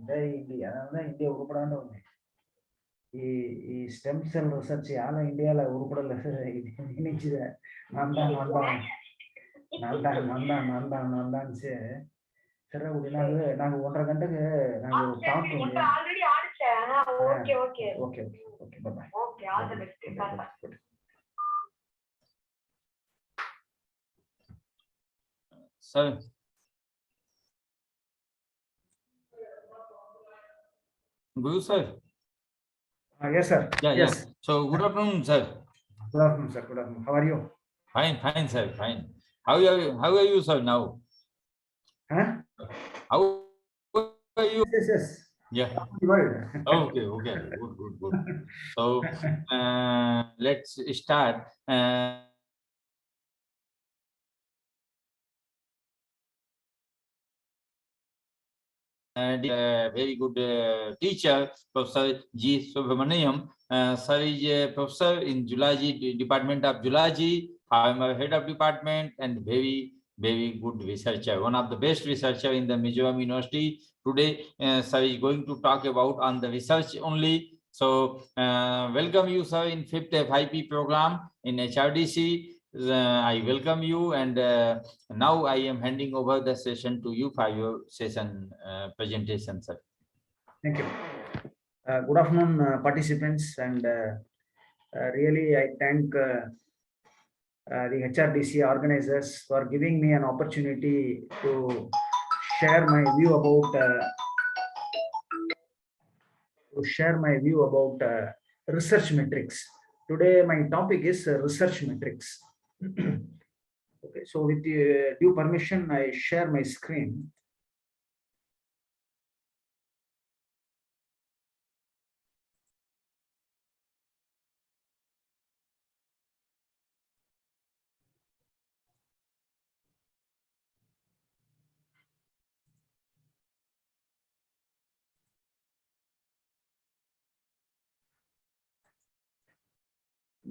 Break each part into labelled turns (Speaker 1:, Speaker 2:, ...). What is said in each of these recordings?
Speaker 1: Jai India. India urupadaanu undi. ಈ stem cell research ಯಾಲ ಇಂಡಿಯಾಲ ಉರುಪಡಲ್ಲ ನಿಂಚಿದೆ ನಂದಾನ್ಸೆ ಸರ నాకు 1:30 గంటకి నాకు టాక్ ఉంది ఆల్రెడీ ఆడిచా okay okay okay okay bye okay all the best
Speaker 2: Sir. Guru sir.
Speaker 1: Yes, sir.
Speaker 2: Yeah,
Speaker 1: yes.
Speaker 2: Yeah. So, good afternoon, sir.
Speaker 1: Good afternoon, sir. Good afternoon. How are you?
Speaker 2: Fine, sir. Fine. How are you, sir, now?
Speaker 1: Huh?
Speaker 2: How are you?
Speaker 1: Yes.
Speaker 2: Yeah. Okay. Good. So, let's start. Very good teacher, Professor Gursubramanian. Sir is a professor in Zoology, Department of Zoology. I am a head of department and very good researcher. One of the best researcher in the Mizoram University. Today, sir is going to talk about on the research only. So, welcome you, sir, in 5th FIP program in HRDC. I welcome you, and now I am handing over the session to you for your session presentation, sir.
Speaker 1: Thank you. Good afternoon, participants, and really I thank the HRDC organizers for giving me an opportunity to share my view about research metrics. Today my topic is research metrics. Okay, so with due permission, I share my screen.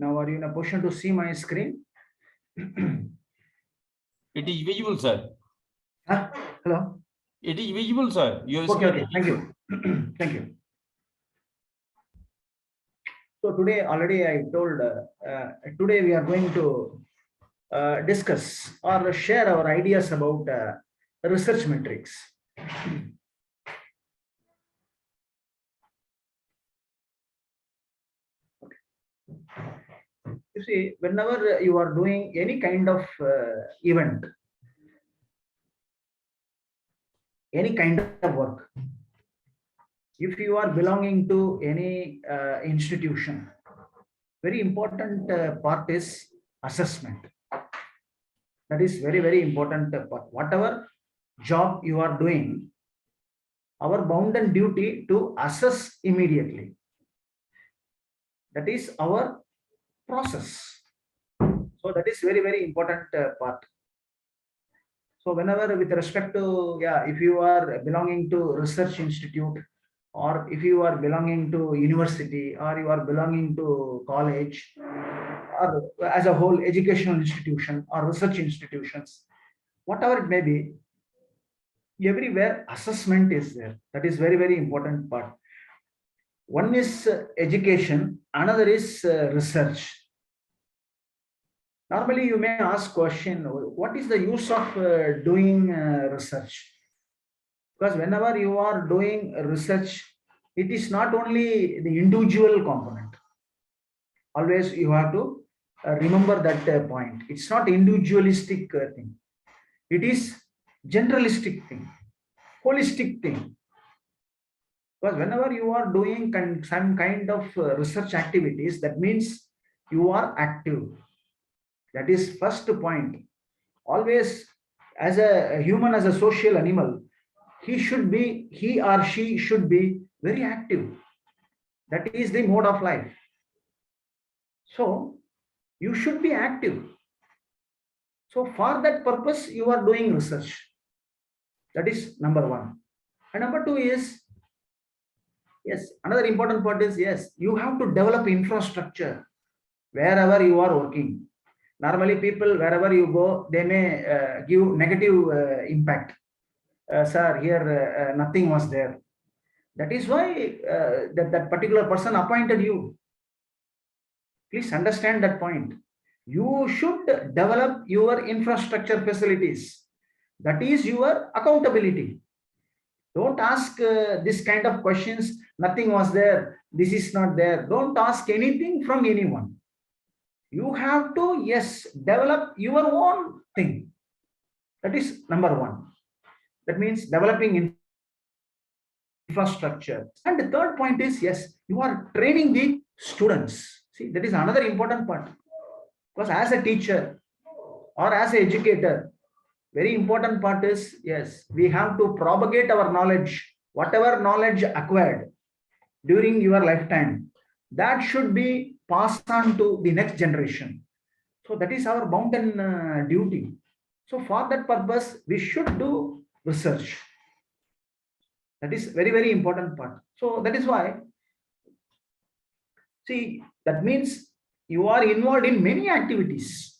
Speaker 1: Now, are you in a position to see my screen?
Speaker 2: It is visible, sir.
Speaker 1: Hello?
Speaker 2: It is visible, sir.
Speaker 1: Okay. Thank you. Thank you. So today, already I told, today we are going to discuss or share our ideas about research metrics. You see, whenever you are doing any kind of event, any kind of work, if you are belonging to any institution, very important part is assessment. That is very important part. Whatever job you are doing, our bounden duty to assess immediately. That is our process. So that is very important part. So whenever with respect to, if you are belonging to research institute, or if you are belonging to university, or you are belonging to college, or as a whole educational institution or research institutions, whatever it may be, everywhere assessment is there. That is very important part. One is education, another is research. Normally you may ask question, what is the use of doing research? Because whenever you are doing research, it is not only the individual component. Always you have to remember that point. It's not individualistic thing. It is generalistic thing, holistic thing. Because whenever you are doing some kind of research activities, that means you are active. That is first point. Always, as a human, as a social animal, he or she should be very active. That is the mode of life. So you should be active. So for that purpose, you are doing research. That is number one. And number two is, yes, another important part is, yes, you have to develop infrastructure wherever you are working. Normally people, wherever you go, they may give negative impact. Sir, here nothing was there. That is why that particular person appointed you. Please understand that point. You should develop your infrastructure facilities. That is your accountability. Don't ask this kind of questions. Nothing was there. This is not there. Don't ask anything from anyone. You have to, yes, develop your own thing. That is number one. That means developing infrastructure. And the third point is, yes, you are training the students. See, that is another important part. Because as a teacher or as an educator, very important part is, yes, we have to propagate our knowledge, whatever knowledge acquired during your lifetime, that should be passed on to the next generation. So that is our bounden duty. So for that purpose, we should do research. That is very, very important part. So that is why, see, that means you are involved in many activities.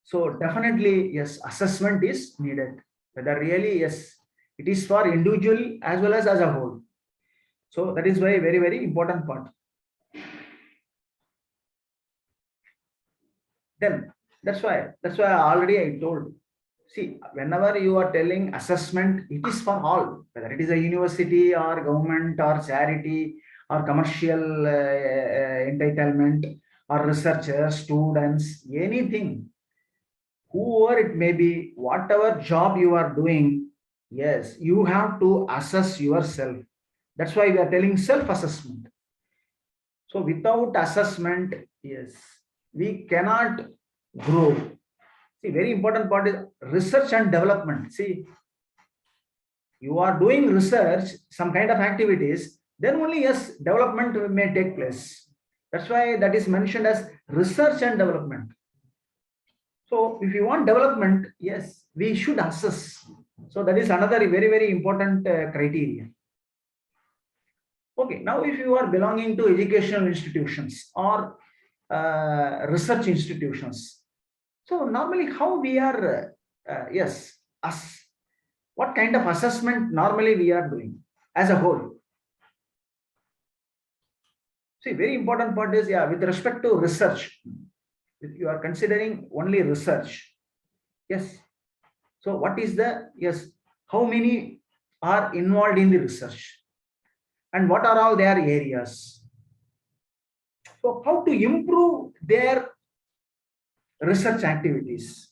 Speaker 1: So definitely, yes, assessment is needed. Whether really, yes, it is for individual as well as a whole. So that is why very, very important part. Then that's why already I told. See, whenever you are telling assessment, it is for all, whether it is a university or government or charity or commercial entitlement or researchers, students, anything, whoever it may be, whatever job you are doing, yes, you have to assess yourself. That's why we are telling self-assessment. So without assessment, yes, we cannot grow. See, very important part is research and development. See, you are doing research, some kind of activities, then only, yes, development may take place. That's why that is mentioned as research and development. So if you want development, yes, we should assess. So that is another very, very important criteria. Okay, now if you are belonging to educational institutions or research institutions, so normally how we are, yes, us, what kind of assessment normally we are doing as a whole? See, very important part is, yeah, with respect to research, if you are considering only research, yes. So what is the, yes, how many are involved in the research and what are all their areas? So how to improve their research activities?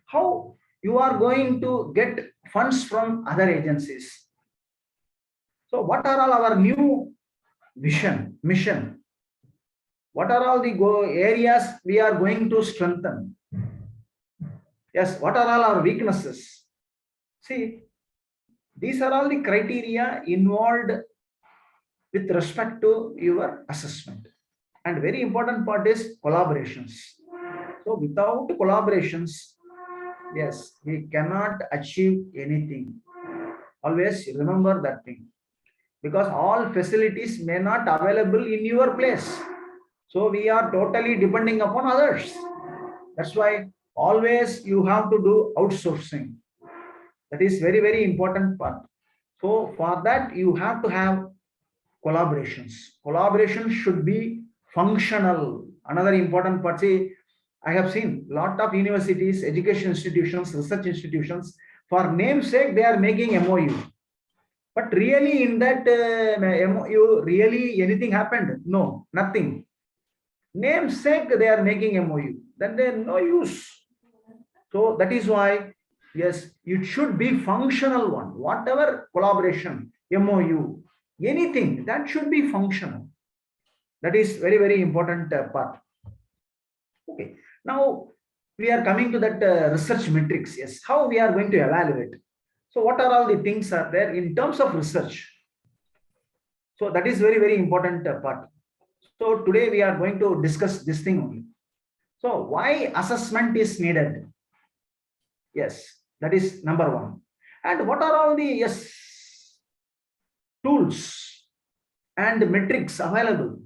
Speaker 1: How you are going to get funds from other agencies? So what are all our new mission? What are all the areas we are going to strengthen? Yes, what are all our weaknesses? See, these are all the criteria involved with respect to your assessment. And very important part is collaborations. So without collaborations, yes, we cannot achieve anything. Always remember that thing. Because all facilities may not available in your place. So we are totally depending upon others. That's why always you have to do outsourcing. That is very, very important part. So for that, you have to have collaborations. Collaboration should be functional. Another important part, say, I have seen lot of universities, education institutions, research institutions, for namesake, they are making MOU. But really in that MOU, really anything happened? No, nothing. Namesake, they are making MOU. Then there no use. So that is why, yes, it should be functional one. Whatever collaboration, MOU, anything that should be functional. That is very, very important part. Okay. Now we are coming to that research metrics. Yes, how we are going to evaluate. So what are all the things are there in terms of research? So that is very, very important part. So today we are going to discuss this thing only. So why assessment is needed? Yes, that is number one. And what are all the, yes, tools and metrics available?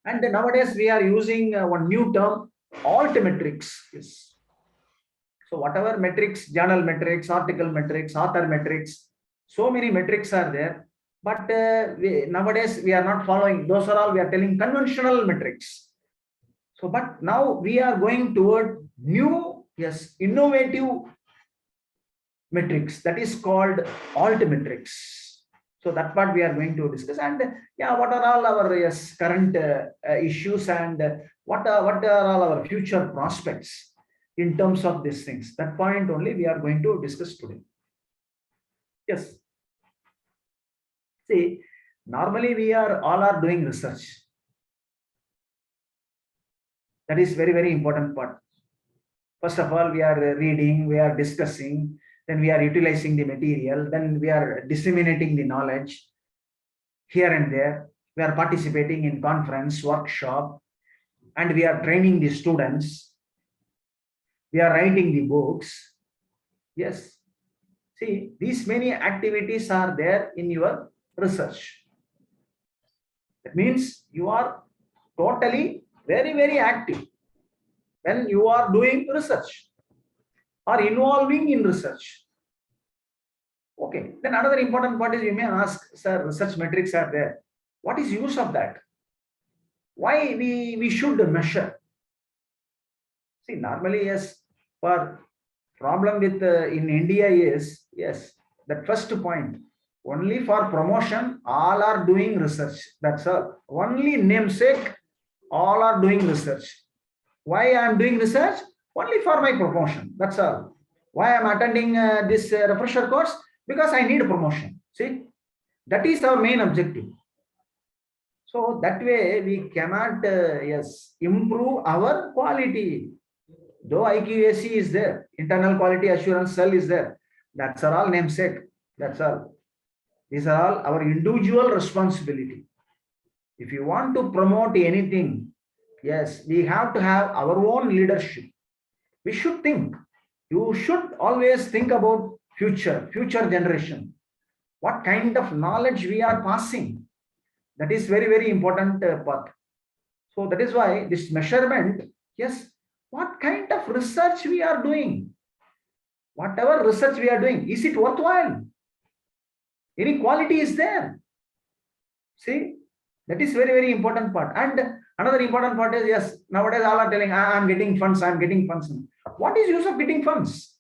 Speaker 1: And nowadays we are using one new term, altmetrics. Yes. So whatever metrics, journal metrics, article metrics, author metrics, so many metrics are there. But nowadays we are not following. Those are all we are telling conventional metrics. So, but now we are going toward new, yes, innovative metrics, that is called alt metrics. So that part we are going to discuss. And yeah, what are all our, yes, current issues, and what are all our future prospects in terms of these things. That point only we are going to discuss today. Yes. See, normally we are all are doing research. That is very, very important part. First of all, we are reading, we are discussing, then we are utilizing the material, then we are disseminating the knowledge here and there. We are participating in conference, workshop, and we are training the students. We are writing the books. Yes. See, these many activities are there in your research. That means you are totally very, very active when you are doing research or involving in research. Okay, then another important part is you may ask, sir, research metrics are there. What is use of that? Why we should measure? See, normally, yes, for problem with in India is, yes, that first point, only for promotion, all are doing research. That's all. Only namesake, all are doing research. Why I am doing research? Only for my promotion. That's all. Why I am attending this refresher course? Because I need a promotion. See, that is our main objective. So that way we cannot, yes, improve our quality. Though IQAC is there, internal quality assurance cell is there. That's all namesake. That's all. These are all our individual responsibility. If you want to promote anything, yes, we have to have our own leadership. We should think. You should always think about future generation. What kind of knowledge we are passing. That is very, very important part. So that is why this measurement, yes, what kind of research we are doing. Whatever research we are doing, is it worthwhile? Any quality is there? See, that is very, very important part. And another important part is, yes, nowadays all are telling, I'm getting funds, I'm getting funds. What is use of getting funds?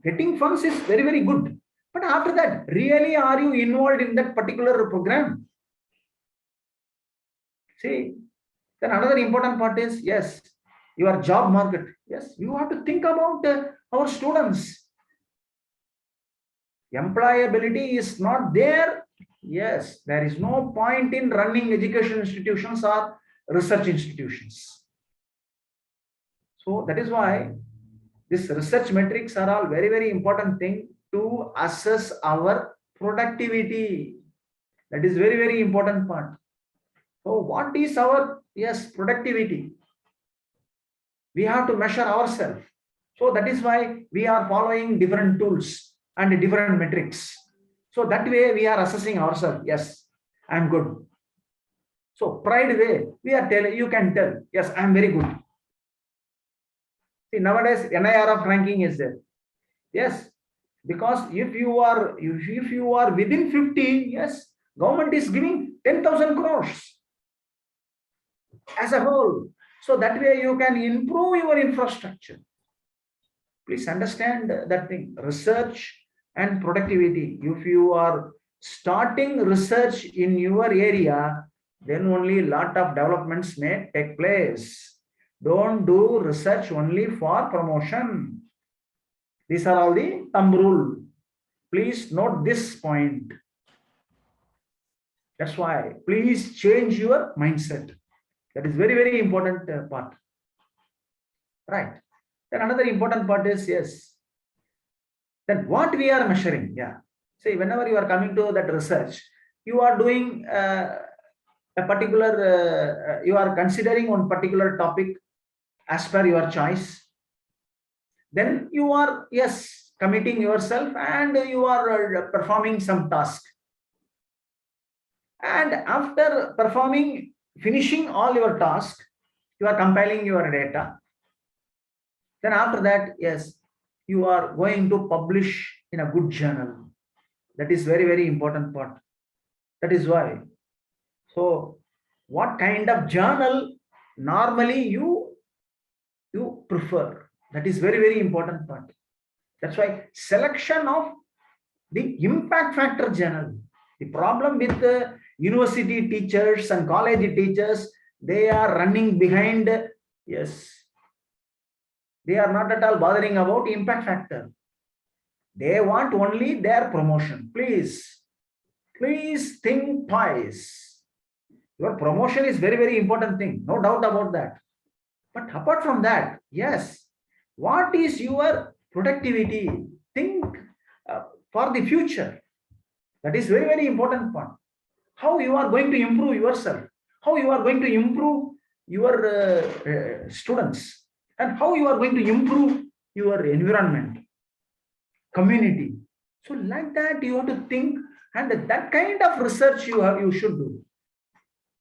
Speaker 1: Getting funds is very, very good. But after that, really are you involved in that particular program? See, then another important part is, yes, your job market. Yes, you have to think about our students. Employability is not there. Yes, there is no point in running education institutions or research institutions. So that is why these research metrics are all very, very important thing to assess our productivity. That is very, very important part. So what is our, yes, productivity? We have to measure ourselves. So that is why we are following different tools and different metrics. So that way we are assessing ourselves. Yes, I'm good. So pride way, we are telling, you can tell, yes, I'm very good. See, nowadays NIRF ranking is there. Yes, because if you are within 50, yes, government is giving 10,000 crores as a whole. So that way you can improve your infrastructure. Please understand that thing, research and productivity. If you are starting research in your area, then only lot of developments may take place. Don't do research only for promotion. These are all the thumb rule. Please note this point. That's why please change your mindset. That is very, very important part. Right. Then another important part is, yes, then what we are measuring. Yeah. See, whenever you are coming to that research, you are doing a particular, you are considering one particular topic as per your choice. Then you are, yes, committing yourself and you are performing some task. And after finishing all your tasks, you are compiling your data. Then after that, yes, you are going to publish in a good journal. That is very, very important part. That is why. So, what kind of journal normally you prefer? That is very, very important part. That's why selection of the impact factor journal. The problem with the university teachers and college teachers, they are running behind. Yes, they are not at all bothering about impact factor. They want only their promotion. Please think twice. Your promotion is very, very important thing. No doubt about that. But apart from that, yes, what is your productivity? Think for the future. That is very, very important part. How you are going to improve yourself, how you are going to improve your students, and how you are going to improve your environment, community. So like that, you have to think, and that kind of research you should do.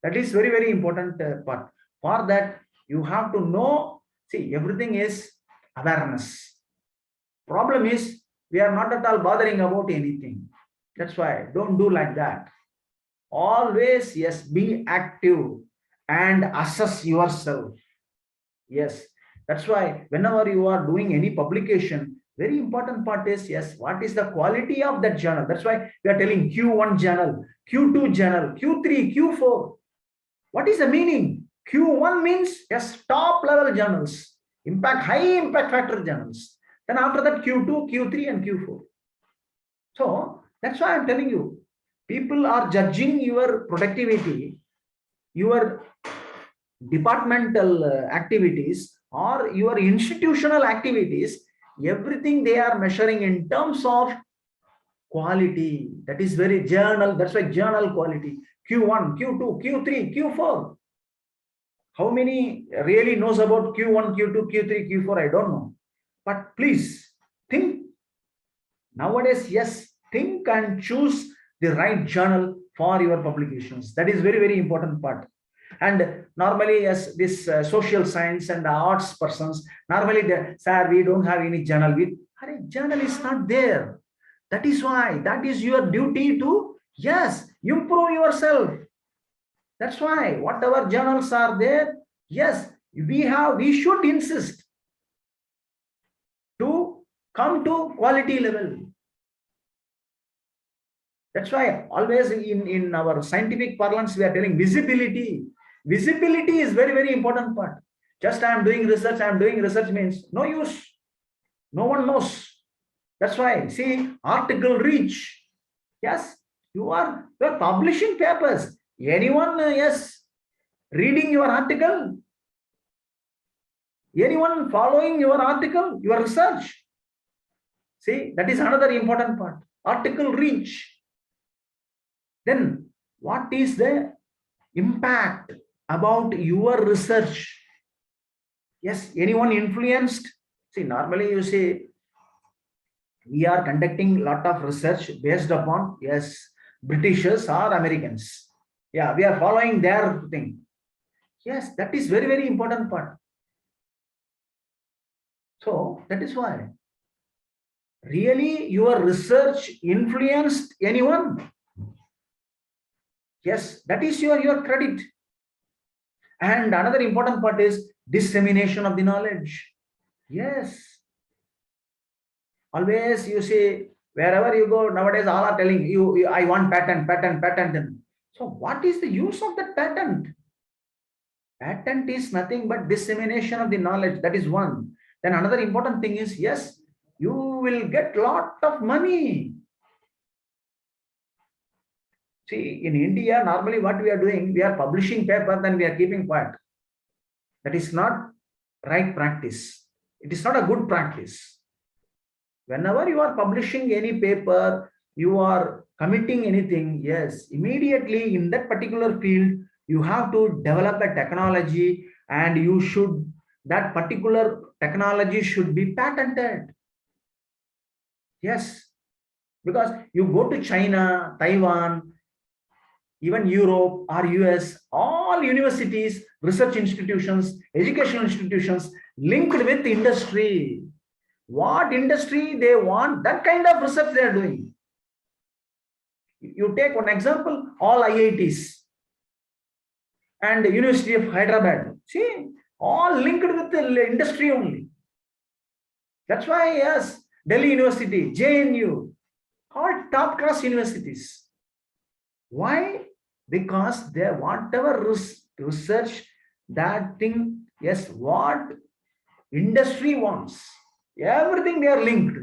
Speaker 1: That is very, very important part. For that, you have to know. See, everything is awareness. Problem is, we are not at all bothering about anything. That's why don't do like that. Always, yes, be active and assess yourself. Yes, that's why whenever you are doing any publication, very important part is, yes, what is the quality of that journal? That's why we are telling Q1 journal, Q2 journal, Q3, Q4. What is the meaning? Q1 means, yes, top level journals, high impact factor journals. Then after that, Q2, Q3, and Q4. So that's why I'm telling you, people are judging your productivity, your departmental activities, or your institutional activities. Everything they are measuring in terms of quality. That is very journal. That's why journal quality. Q1, Q2, Q3, Q4. How many really knows about Q1, Q2, Q3, Q4? I don't know. But please think. Nowadays, yes, think and choose the right journal for your publications. That is very, very important part. And normally, yes, this social science and arts persons, normally they say, we don't have any journal. Journal is not there. That is why, that is your duty to, yes, improve yourself. That's why whatever journals are there, yes, we should insist to come to quality level. That's why always in our scientific parlance, we are telling visibility. Visibility is very, very important part. Just I am doing research means no use. No one knows. That's why, see, article reach. Yes, you are publishing papers. Anyone, yes, reading your article? Anyone following your article, your research? See, that is another important part. Article reach. Then what is the impact about your research? Yes, anyone influenced? See, normally you say, we are conducting a lot of research based upon, yes, Britishers or Americans. Yeah, we are following their thing. Yes, that is very, very important part. So that is why. Really, your research influenced anyone? Yes, that is your credit. And another important part is dissemination of the knowledge. Yes. Always you see, wherever you go, nowadays all are telling you, I want patent. So what is the use of that patent? Patent is nothing but dissemination of the knowledge. That is one. Then another important thing is, yes, you will get lot of money. See, in India, normally what we are doing, we are publishing paper, then we are keeping quiet. That is not right practice. It is not a good practice. Whenever you are publishing any paper, you are committing anything, yes, immediately in that particular field, you have to develop a technology, and that particular technology should be patented. Yes, because you go to China, Taiwan, even Europe or US, all universities, research institutions, educational institutions, linked with industry. What industry they want, that kind of research they are doing. You take one example, all IITs and the University of Hyderabad. See, all linked with the industry only. That's why, yes, Delhi University, JNU, all top class universities. Why? Because they whatever research, that thing, yes, what industry wants, everything they are linked.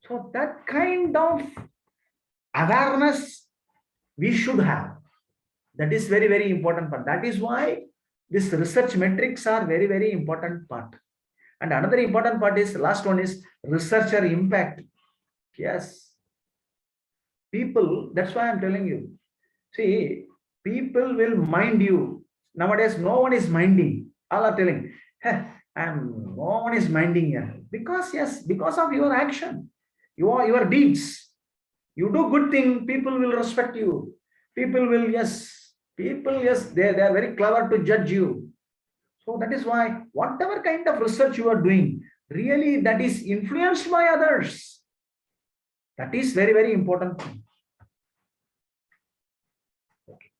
Speaker 1: So that kind of awareness we should have. That is very, very important part. That is why this research metrics are very, very important part. And another important part is, last one is researcher impact. Yes. People, that's why I'm telling you. See, people will mind you. Nowadays, no one is minding. All are telling, hey, no one is minding here. Because, yes, because of your action, your deeds. You do good thing, people will respect you. People will, yes, they are very clever to judge you. So that is why whatever kind of research you are doing, really that is influenced by others. That is very, very important thing. Okay.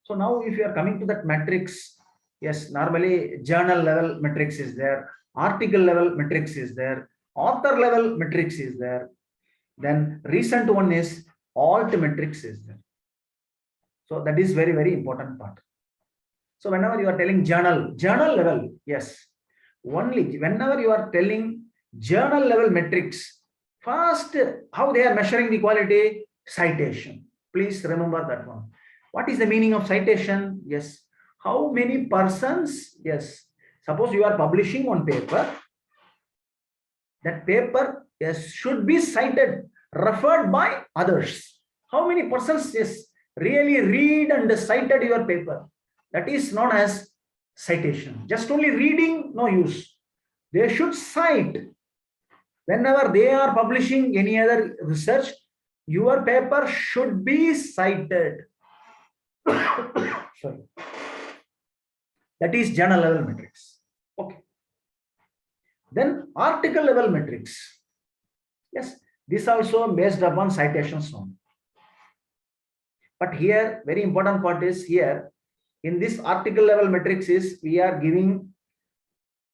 Speaker 1: So now if you are coming to that matrix, yes, normally journal level matrix is there, article level matrix is there, author level matrix is there. Then recent one is alt matrix is there. So that is very, very important part. So whenever you are telling journal level, yes, only whenever you are telling journal level metrics, first, how they are measuring the quality? Citation. Please remember that one. What is the meaning of citation? Yes. How many persons? Yes. Suppose you are publishing one paper. That paper, yes, should be cited, referred by others. How many persons, yes, really read and cited your paper? That is known as citation. Just only reading, no use. They should cite. Whenever they are publishing any other research, your paper should be cited. Sorry. That is journal level metrics. Okay. Then article level metrics. Yes, this also based upon citations only. But here, very important part is here, in this article level metrics is we are giving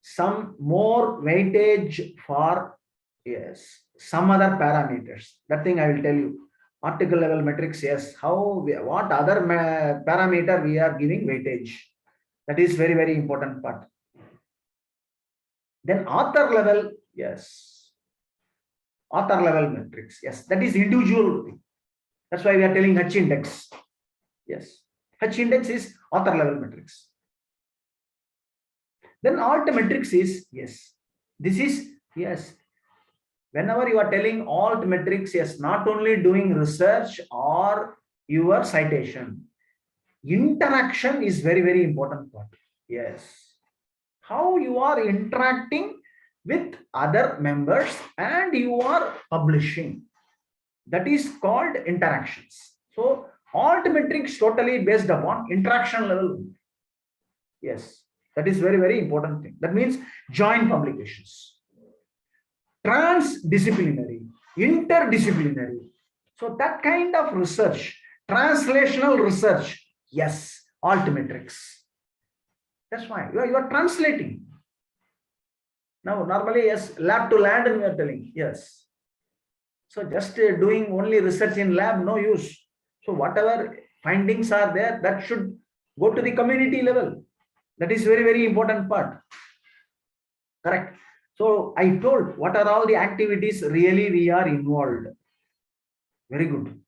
Speaker 1: some more weightage for, yes, some other parameters. That thing I will tell you. Article level metrics, yes, what other parameter we are giving weightage. That is very, very important part. Then author level, yes, author level metrics, yes, that is individual thing. That's why we are telling H index. Yes, H index is author level metrics. Then alt metrics is, yes, this is, yes, whenever you are telling alt metrics, yes, not only doing research or your citation, interaction is very, very important part. Yes, how you are interacting with other members and you are publishing, that is called interactions. So alt metrics totally based upon interaction level. Yes, that is very, very important thing. That means joint publications, transdisciplinary, interdisciplinary. So that kind of research, translational research, yes, alt metrics. That's why you are translating. Now, normally, yes, lab to land, we are telling, yes. So just doing only research in lab, no use. So whatever findings are there, that should go to the community level. That is very, very important part. Correct. So I told what are all the activities really we are involved. Very good.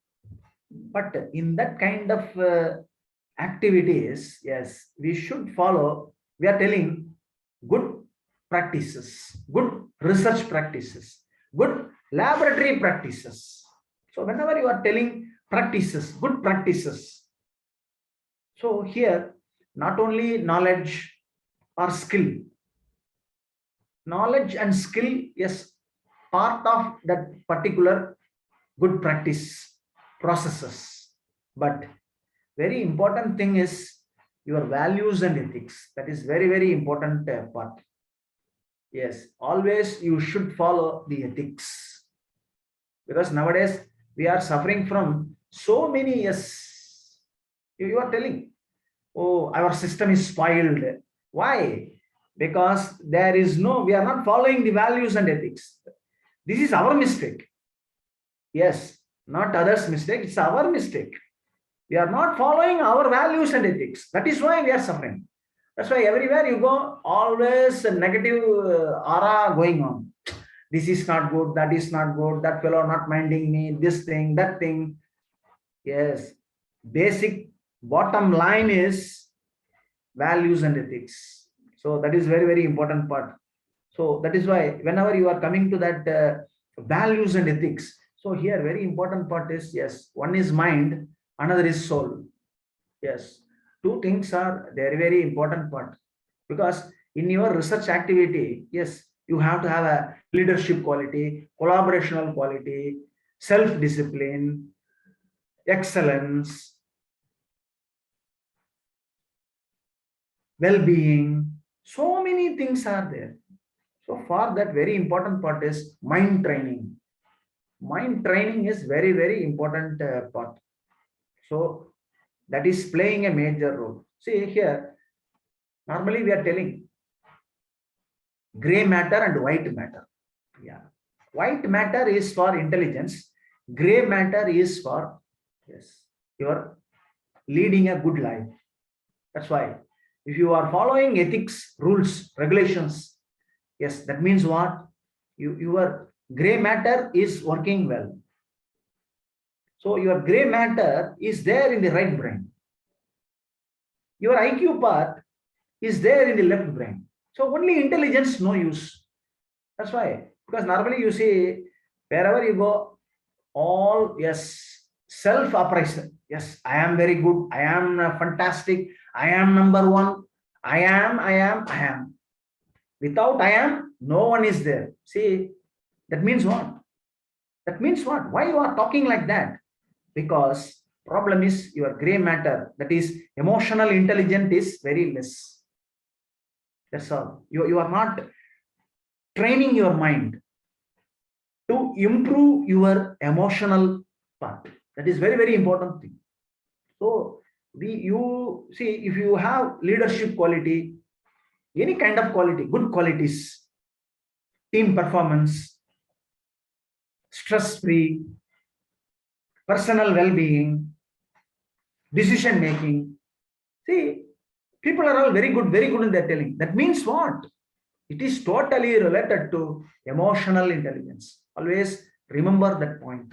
Speaker 1: But in that kind of activities, yes, we should follow. We are telling good practices, good research practices, good laboratory practices. So whenever you are telling practices, good practices, so here not only knowledge or skill, knowledge and skill is part of that particular good practice processes, but very important thing is your values and ethics. That is very, very important part. Yes, always you should follow the ethics, because nowadays we are suffering from so many. Yes, you are telling, oh, our system is spoiled. Why? Because there is no, we are not following the values and ethics. This is our mistake. Yes, not others' mistake, it's our mistake. We are not following our values and ethics. That is why we are suffering. That's why everywhere you go, always a negative aura going on. This is not good, that is not good, that fellow not minding me, this thing, that thing. Yes, basic bottom line is values and ethics. So that is very, very important part. So that is why whenever you are coming to that values and ethics, so here very important part is, yes, one is mind, another is soul. Yes, two things are very, very important part, because in your research activity, yes, you have to have a leadership quality, collaborational quality, self-discipline, excellence, well-being. So many things are there. So for that, very important part is mind training. Mind training is very, very important part. So that is playing a major role. See here, normally we are telling gray matter and white matter. Yeah, white matter is for intelligence, gray matter is for, yes, your leading a good life. That's why if you are following ethics, rules, regulations, yes, that means what? Your gray matter is working well. So your gray matter is there in the right brain. Your IQ part is there in the left brain. So only intelligence, no use. That's why. Because normally you see, wherever you go, all, yes, self-appraisal. Yes, I am very good. I am fantastic. I am number one. I am. Without I am, no one is there. See, that means what? That means what? Why you are talking like that? Because problem is your gray matter, that is emotional intelligence, is very less. That's all. You are not training your mind to improve your emotional part. That is very, very important thing. So you see, if you have leadership quality, any kind of quality, good qualities, team performance, stress free, personal well-being, decision making. See, people are all very good in their telling. That means what? It is totally related to emotional intelligence. Always remember that point.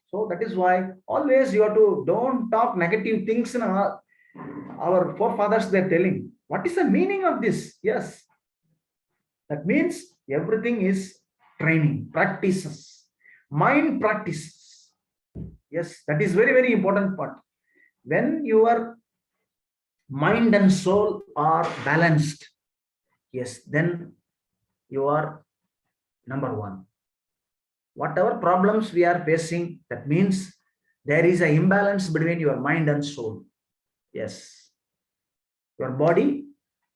Speaker 1: So that is why always you have to don't talk negative things in our forefathers, they're telling. What is the meaning of this? Yes. That means everything is training, practices, mind practices. Yes, that is very, very important part. When your mind and soul are balanced, yes, then you are number one. Whatever problems we are facing, that means there is an imbalance between your mind and soul. Yes, your body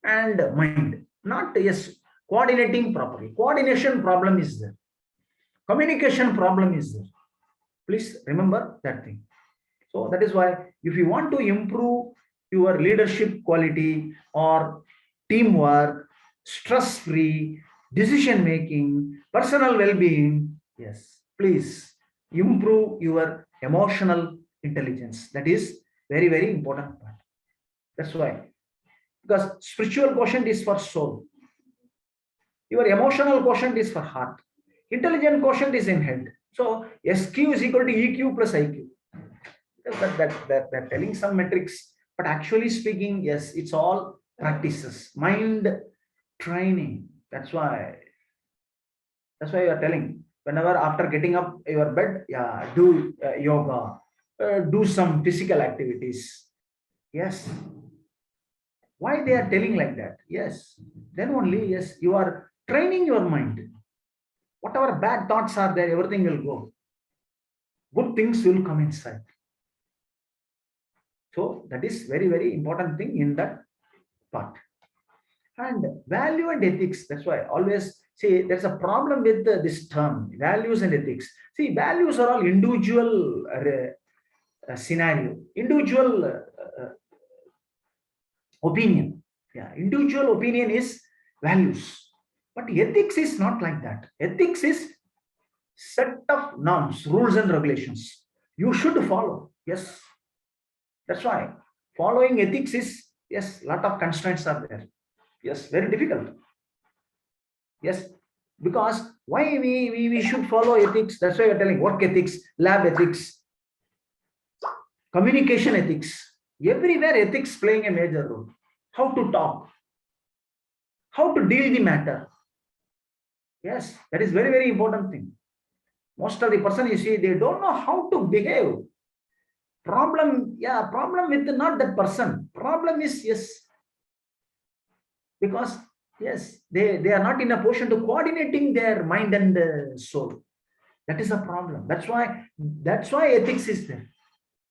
Speaker 1: and mind, not, yes, coordinating properly. Coordination problem is there. Communication problem is there. Please remember that thing. So that is why if you want to improve your leadership quality or teamwork, stress-free, decision making, personal well-being, yes, please improve your emotional intelligence. That is very, very important part. That's why, because spiritual quotient is for soul, your emotional quotient is for heart, intelligent quotient is in head. So SQ is equal to EQ plus IQ. That telling some metrics, but actually speaking, yes, it's all practices, mind training. That's why you are telling, whenever after getting up your bed, yeah, do yoga, do some physical activities. Yes, why they are telling like that? Yes, then only, yes, you are training your mind. Whatever bad thoughts are there, everything will go, good things will come inside. So that is very, very important thing in that part. And value and ethics, that's why always see there's a problem with this term, values and ethics. See, values are all individual scenario, individual opinion. Yeah, individual opinion is values. But ethics is not like that. Ethics is set of norms, rules and regulations. You should follow. Yes. That's why following ethics is, yes, lot of constraints are there. Yes, very difficult. Yes, because why we should follow ethics? That's why we're telling work ethics, lab ethics, communication ethics. Everywhere ethics playing a major role. How to talk, how to deal the matter. Yes, that is very, very important thing. Most of the person you see, they don't know how to behave. Problem, yeah, problem with not that person. Problem is, yes, because yes, they are not in a position to coordinating their mind and soul. That is a problem. That's why ethics is there.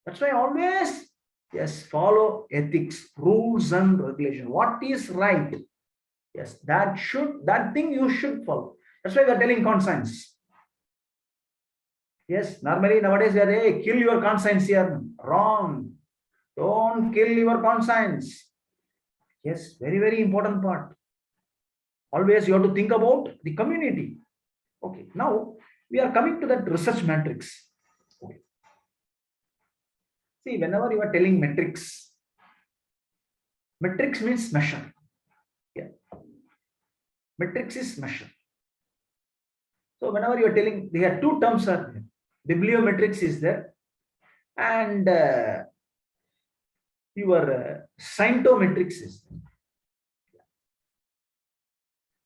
Speaker 1: That's why always, yes, follow ethics, rules and regulation. What is right? Yes, that thing you should follow. That's why we are telling conscience. Yes, normally nowadays we are, hey, kill your conscience here. Wrong. Don't kill your conscience. Yes, very, very important part. Always you have to think about the community. Okay, now we are coming to that research matrix. Okay. See, whenever you are telling metrics, metrics means measure. Yeah. Metrics is measure. So whenever you are telling, there are two terms are there. Bibliometrics is there, and your scientometrics is there.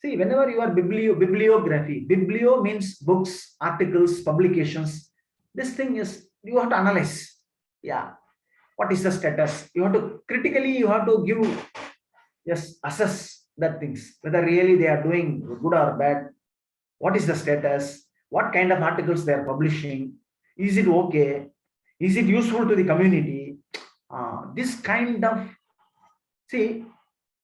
Speaker 1: See, whenever you are bibliography, biblio means books, articles, publications. This thing is, you have to analyze. Yeah. What is the status? You have to critically, you have to give, yes, assess that things, whether really they are doing good or bad. What is the status? What kind of articles they are publishing? Is it okay? Is it useful to the community? This kind of, see,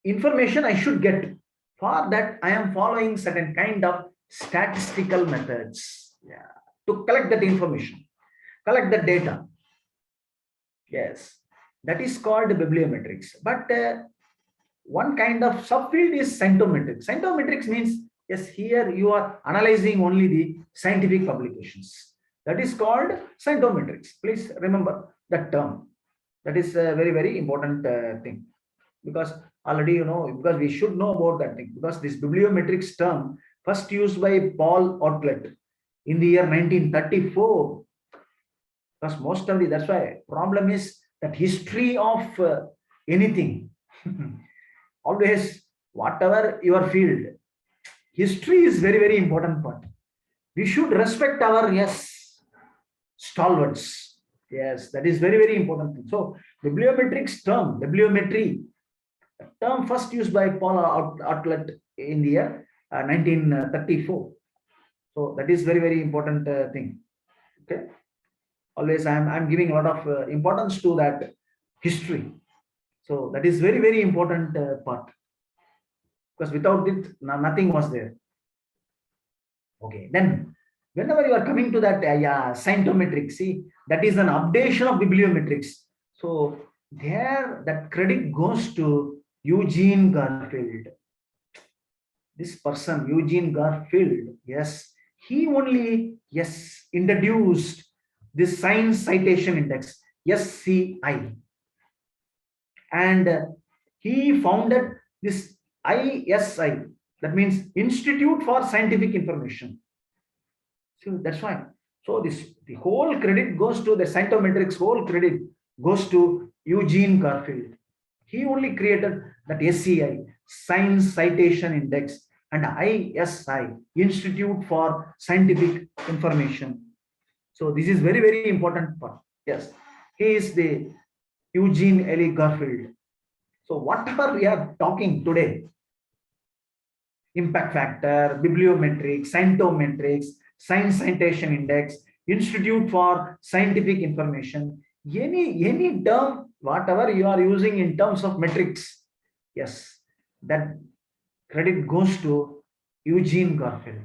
Speaker 1: information I should get. For that, I am following certain kind of statistical methods, yeah, to collect that information, collect the data. Yes, that is called bibliometrics. But one kind of subfield is scientometrics. Scientometrics means, yes, here you are analyzing only the scientific publications. That is called scientometrics. Please remember that term. That is a very, very important thing. Because already, because we should know about that thing. Because this bibliometrics term first used by Paul Outlet in the year 1934. Because most of that's why problem is that history of anything. Always, whatever your field, history is very, very important part. We should respect our, yes, stalwarts. Yes, that is very, very important thing. So bibliometrics term, bibliometry term first used by Paul Outlet in the year 1934. So that is very, very important thing. Okay. Always I'm giving a lot of importance to that history. So that is very, very important part. Because without it, nothing was there. Okay. Then whenever you are coming to that scientometrics, see, that is an updation of bibliometrics. So there, that credit goes to Eugene Garfield. This person, Eugene Garfield, yes, he only, yes, introduced this Science Citation Index, SCI. And he founded this ISI, that means Institute for Scientific Information. So that's why. So the whole credit goes to the scientometrics, whole credit goes to Eugene Garfield. He only created that SCI, Science Citation Index, and ISI, Institute for Scientific Information. So this is very, very important part. Yes, he is the Eugene L. Garfield. So whatever we are talking today, impact factor, bibliometrics, scientometrics, Science Citation Index, Institute for Scientific Information, any term, whatever you are using in terms of metrics, yes, that credit goes to Eugene Garfield.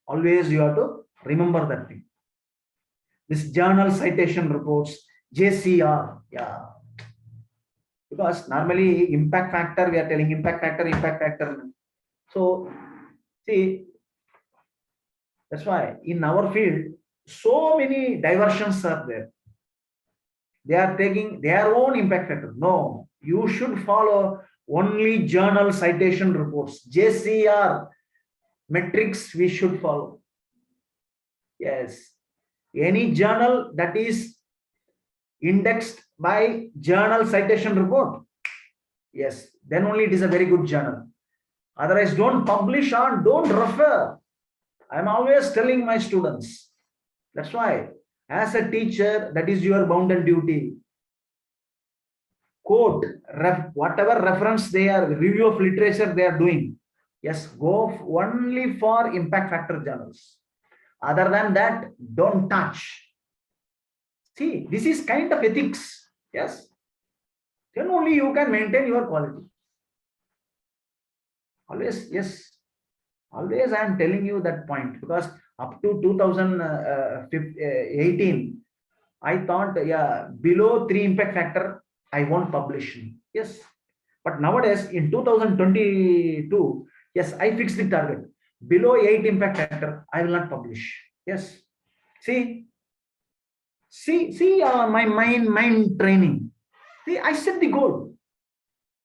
Speaker 1: Always you have to remember that thing. This journal citation reports, JCR, yeah. Because normally impact factor, we are telling impact factor, impact factor. So see, that's why in our field, so many diversions are there. They are taking their own impact factor. No, you should follow only journal citation reports, JCR metrics we should follow. Yes, any journal that is indexed by journal citation report, yes, then only it is a very good journal. Otherwise, don't publish or don't refer. I'm always telling my students. That's why, as a teacher, that is your bounden duty. Quote, whatever reference they are, review of literature they are doing. Yes, go only for impact factor journals. Other than that, don't touch. See, this is kind of ethics. Yes. Then only you can maintain your quality. Always, yes. Always I am telling you that point, because up to 2018, I thought, yeah, below 3 impact factor, I won't publish. Yes. But nowadays, in 2022, yes, I fixed the target. Below 8 impact factor, I will not publish. Yes. See my mind training. See, I set the goal.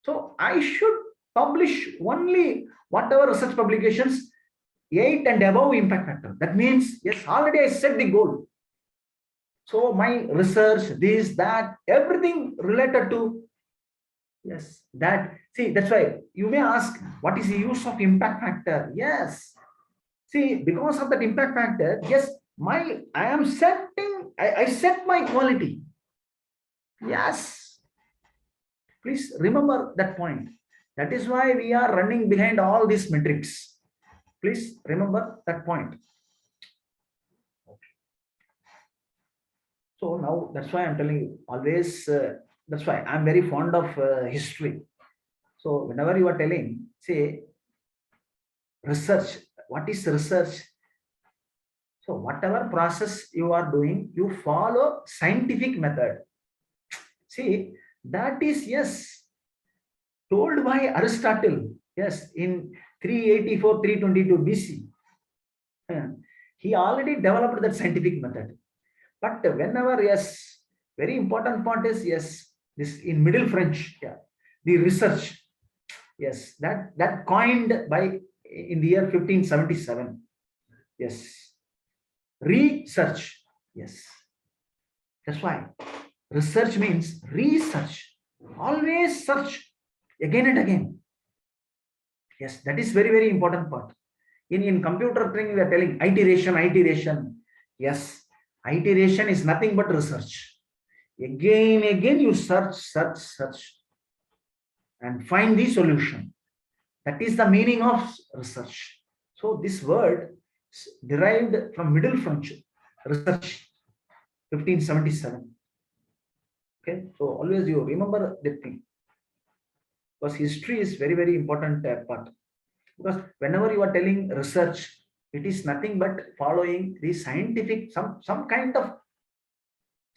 Speaker 1: So I should publish only whatever research publications 8 and above impact factor. That means, yes, already I set the goal. So my research, this, that, everything related to, yes, that. See, that's why you may ask, what is the use of impact factor? Yes. See, because of that impact factor, yes, I set my quality. Yes. Please remember that point. That is why we are running behind all these metrics. Please remember that point. So now that's why I'm telling you always. That's why I'm very fond of history. So whenever you are telling, say, research, what is research? So whatever process you are doing, you follow scientific method. See, that is, yes, told by Aristotle, yes, in 384, 322 BC. He already developed that scientific method. But whenever, yes, very important part is, yes, this in Middle French, yeah, the research, yes, that coined by in the year 1577. Yes. Research. Yes. That's why research means research. Always search again and again. Yes, that is very, very important part. In computer training, we are telling iteration. Yes, iteration is nothing but research. Again, you search, and find the solution. That is the meaning of research. So this word derived from Middle French, research, 1577. Okay, so always you remember that thing, because history is very, very important part. Because whenever you are telling research, it is nothing but following the scientific, some kind of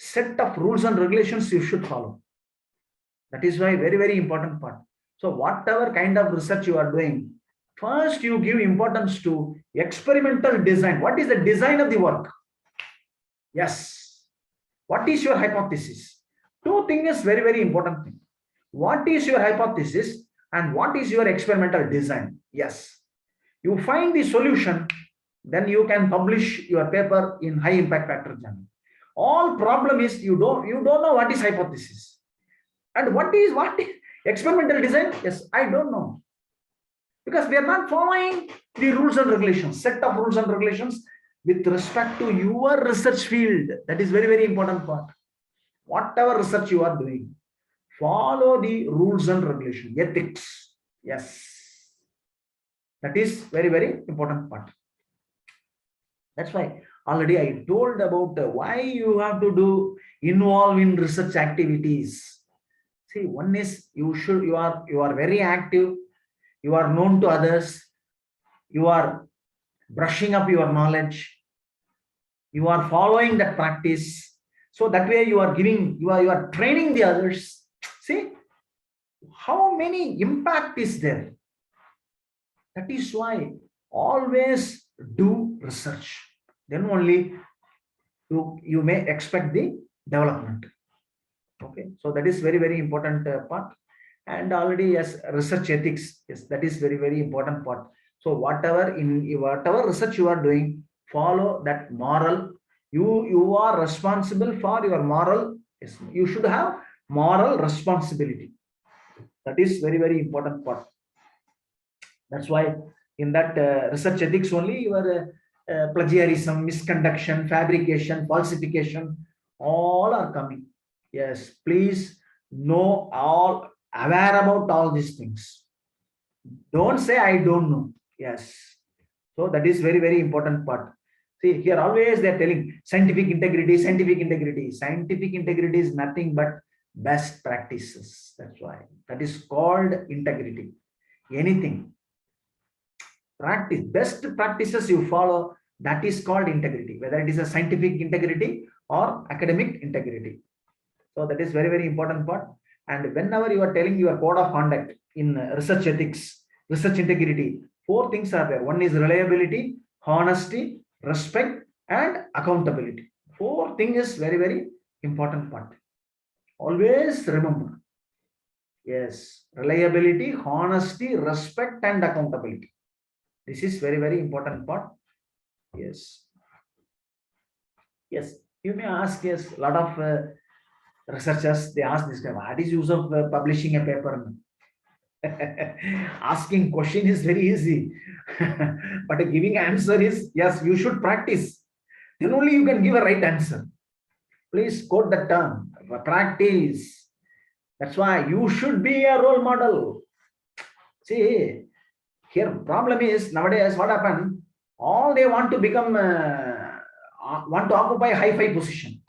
Speaker 1: set of rules and regulations you should follow. That is why very, very important part. So whatever kind of research you are doing, first you give importance to experimental design. What is the design of the work? Yes. What is your hypothesis? Two things is very, very important thing. What is your hypothesis and what is your experimental design? Yes. You find the solution, then you can publish your paper in high impact factor journal. All problem is you don't know what is hypothesis and what is experimental design. Yes, I don't know, because we are not following the rules and regulations, set of rules and regulations with respect to your research field. That is very, very important part. Whatever research you are doing, follow the rules and regulations, ethics. Yes, that is very, very important part. That's why Already I told about why you have to do involve in research activities. See, one is you are very active, you are known to others, you are brushing up your knowledge, you are following that practice. So that way you are giving, you are training the others. See how many impact is there. That is why always do research. Then only you may expect the development. Okay, so that is very, very important part. And already, yes, research ethics, yes, that is very, very important part. So whatever research you are doing, follow that moral. You are responsible for your moral. Yes, you should have moral responsibility. That is very, very important part. That's why in that research ethics only your plagiarism, misconduction, fabrication, falsification, all are coming. Yes, please know all, aware about all these things. Don't say I don't know. Yes. So that is very, very important part. See, here always they're telling scientific integrity, scientific integrity. Scientific integrity is nothing but best practices. That's why that is called integrity. Anything practice, best practices you follow, that is called integrity, whether it is a scientific integrity or academic integrity. So that is very, very important part. And whenever you are telling your code of conduct in research ethics, research integrity, four things are there. One is reliability, honesty, respect, and accountability. Four things is very, very important part. Always remember. Yes, reliability, honesty, respect, and accountability. This is very, very important part. Yes. Yes. You may ask, yes, a lot of researchers, they ask this guy, what is use of publishing a paper? Asking question is very easy. But giving answer is, yes, you should practice. Then only you can give a right answer. Please quote the term, practice. That's why you should be a role model. See, here problem is nowadays what happened, all they want to become want to occupy high-fi position.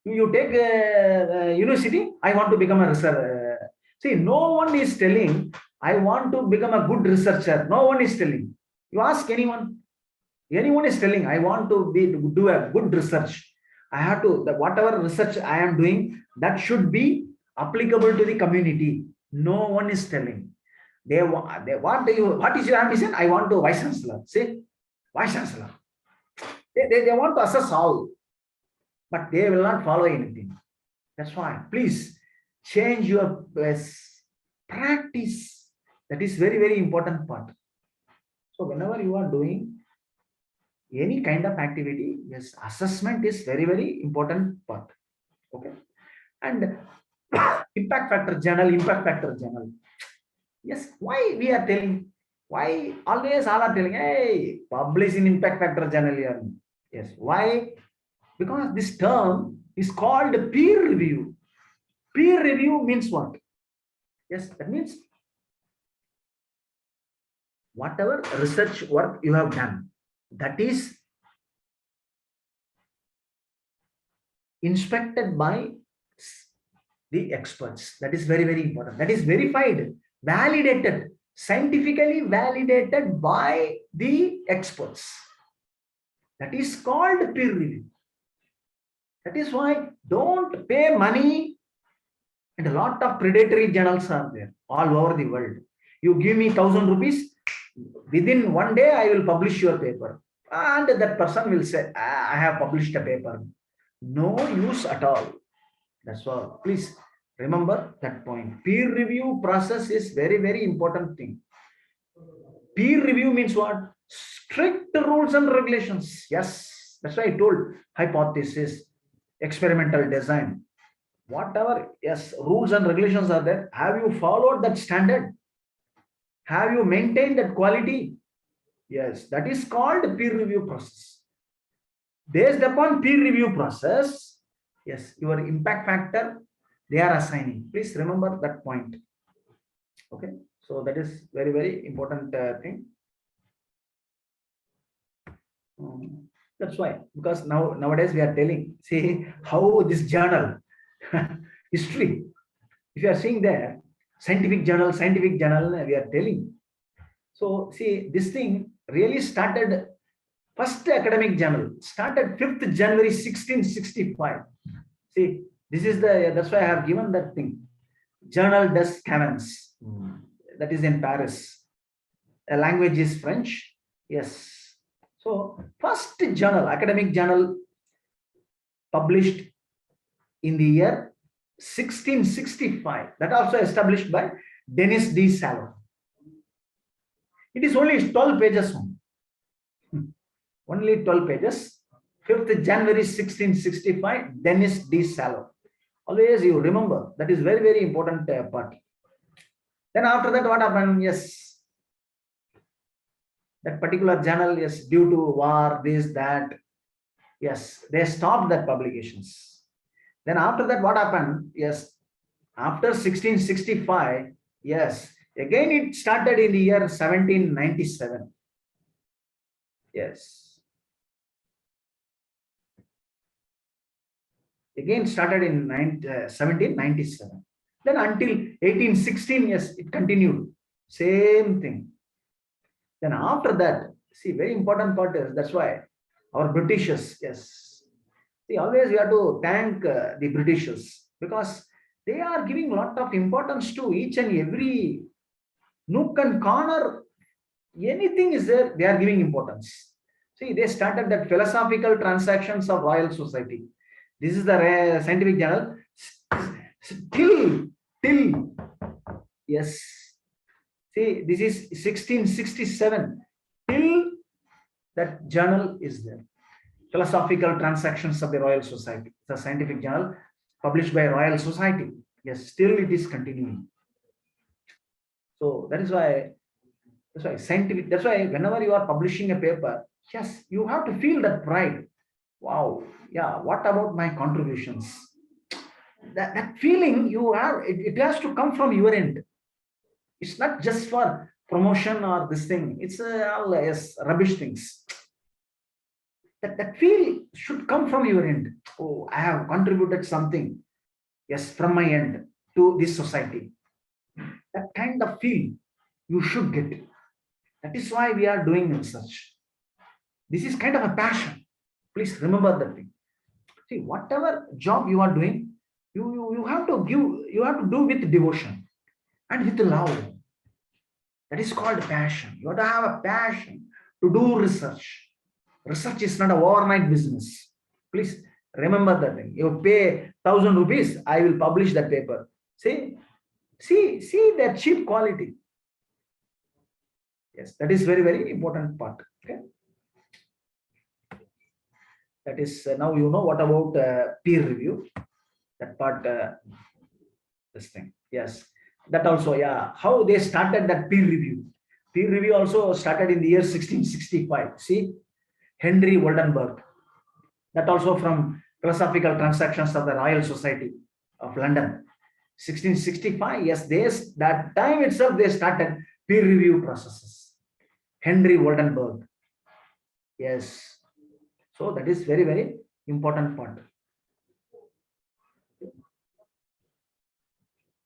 Speaker 1: You take a university, I want to become a researcher. See, no one is telling I want to become a good researcher. No one is telling. You ask anyone is telling I want to do a good research. I have to, whatever research I am doing, that should be applicable to the community. No one is telling. What is your ambition? I want to vice chancellor. See, vice chancellor. They want to assess all, but they will not follow anything. That's why, please change your practice. That is very, very important part. So whenever you are doing any kind of activity, yes, assessment is very, very important part. Okay. And impact factor journal. Yes, why we are telling? Why always all are telling, hey, publish in impact factor journal here. Yes, why? Because this term is called peer review. Peer review means what? Yes, that means whatever research work you have done, that is inspected by the experts. That is very, very important. That is verified, validated, scientifically validated by the experts. That is called peer review. That is why don't pay money. And a lot of predatory journals are there all over the world. You give me 1,000 rupees, within one day I will publish your paper. And that person will say, I have published a paper. No use at all. That's all. Please remember that point. Peer review process is very, very important thing. Peer review means what? Strict rules and regulations. Yes, that's why I told hypothesis, experimental design, whatever, yes, rules and regulations are there. Have you followed that standard? Have you maintained that quality? Yes, that is called peer review process. Based upon peer review process, yes, your impact factor, they are assigning. Please remember that point. Okay, so that is very, very important thing. That's why, because nowadays we are telling, see how this journal, history, if you are seeing there, scientific journal, we are telling. So see, this thing really started, first academic journal started 5th January 1665. See, this is that's why I have given that thing. Journal des Cavans, that is in Paris. The language is French. Yes. So first journal, academic journal published in the year 1665. That also established by Denis de Sallo. It is only 12 pages. Only 12 pages. 5th January 1665, Denis de Sallo. Always you remember, that is very, very important part. Then after that, what happened? Yes, that particular journal, yes, due to war, this, that, yes, they stopped that publications. Then after that, what happened? Yes, after 1665, yes, again it started in the year 1797. Yes. Again started in 1797. Then until 1816, yes, it continued. Same thing. Then after that, see, very important part is, that's why our Britishers, yes. See, always we have to thank the Britishers, because they are giving a lot of importance to each and every nook and corner. Anything is there, they are giving importance. See, they started that philosophical transactions of Royal Society. This is the scientific journal. Till, yes. See, this is 1667. Till that journal is there. Philosophical Transactions of the Royal Society. It's a scientific journal published by Royal Society. Yes, still it is continuing. So that is why, scientific, that's why whenever you are publishing a paper, yes, you have to feel that pride. Wow, yeah, what about my contributions? That feeling you have, it has to come from your end. It's not just for promotion or this thing. It's all yes, rubbish things. That feel should come from your end. Oh, I have contributed something, yes, from my end to this society. That kind of feel you should get. That is why we are doing research. This is kind of a passion. Please remember that thing. See, whatever job you are doing, you have to do with devotion and with love. That is called passion. You have to have a passion to do research. Research is not an overnight business. Please remember that thing. You pay 1,000 rupees, I will publish that paper. See that cheap quality. Yes, that is very, very important part. Okay. That is now you know what about peer review. That part, this thing. Yes, that also, yeah. How they started that peer review. Peer review also started in the year 1665. See, Henry Woldenberg. That also from Philosophical Transactions of the Royal Society of London. 1665, yes, that time itself they started peer review processes. Henry Woldenberg. Yes. So that is very, very important part.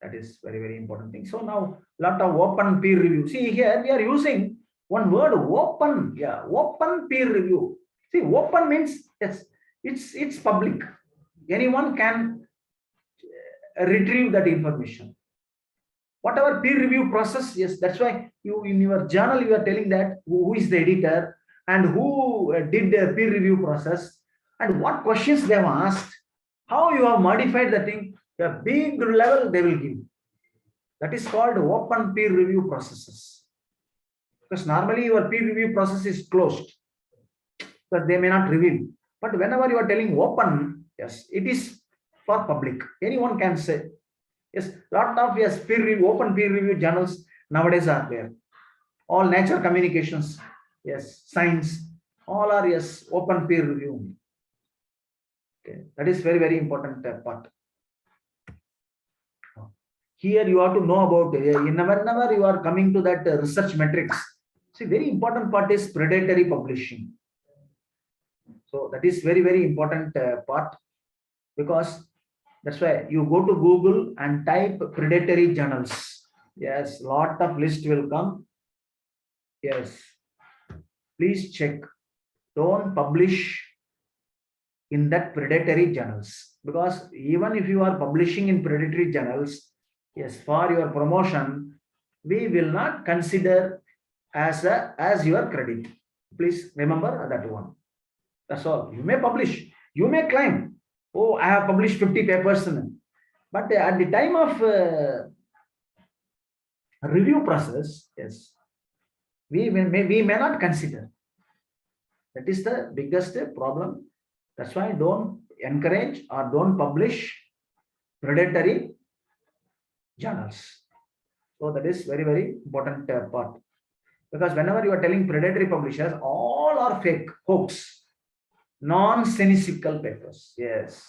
Speaker 1: That is very, very important thing. So now lot of open peer review. See here we are using one word, open. Yeah, open peer review. See, open means yes, it's public. Anyone can retrieve that information. Whatever peer review process, yes, that's why you in your journal you are telling that who is the editor and who did the peer review process and what questions they have asked, how you have modified the thing. A big level they will give. That is called open peer review processes. Because normally your peer review process is closed, because they may not reveal. But whenever you are telling open, yes, it is for public. Anyone can say. Yes, lot of yes peer review, open peer review journals nowadays are there. All nature communications, yes, science, all are yes open peer review. Okay, that is very, very important part. Here you have to know about whenever you are coming to that research metrics. See, very important part is predatory publishing. So that is very, very important part, because that's why you go to Google and type predatory journals. Yes, lot of list will come. Yes, please check. Don't publish in that predatory journals, because even if you are publishing in predatory journals, yes, for your promotion, we will not consider as your credit. Please remember that one. That's all. You may publish, you may claim, oh, I have published 50 papers, but at the time of review process, yes, we may not consider. That is the biggest problem. That's why don't encourage or don't publish predatory journals. So that is very, very important part. Because whenever you are telling predatory publishers, all are fake, hoax, nonsensical papers. Yes.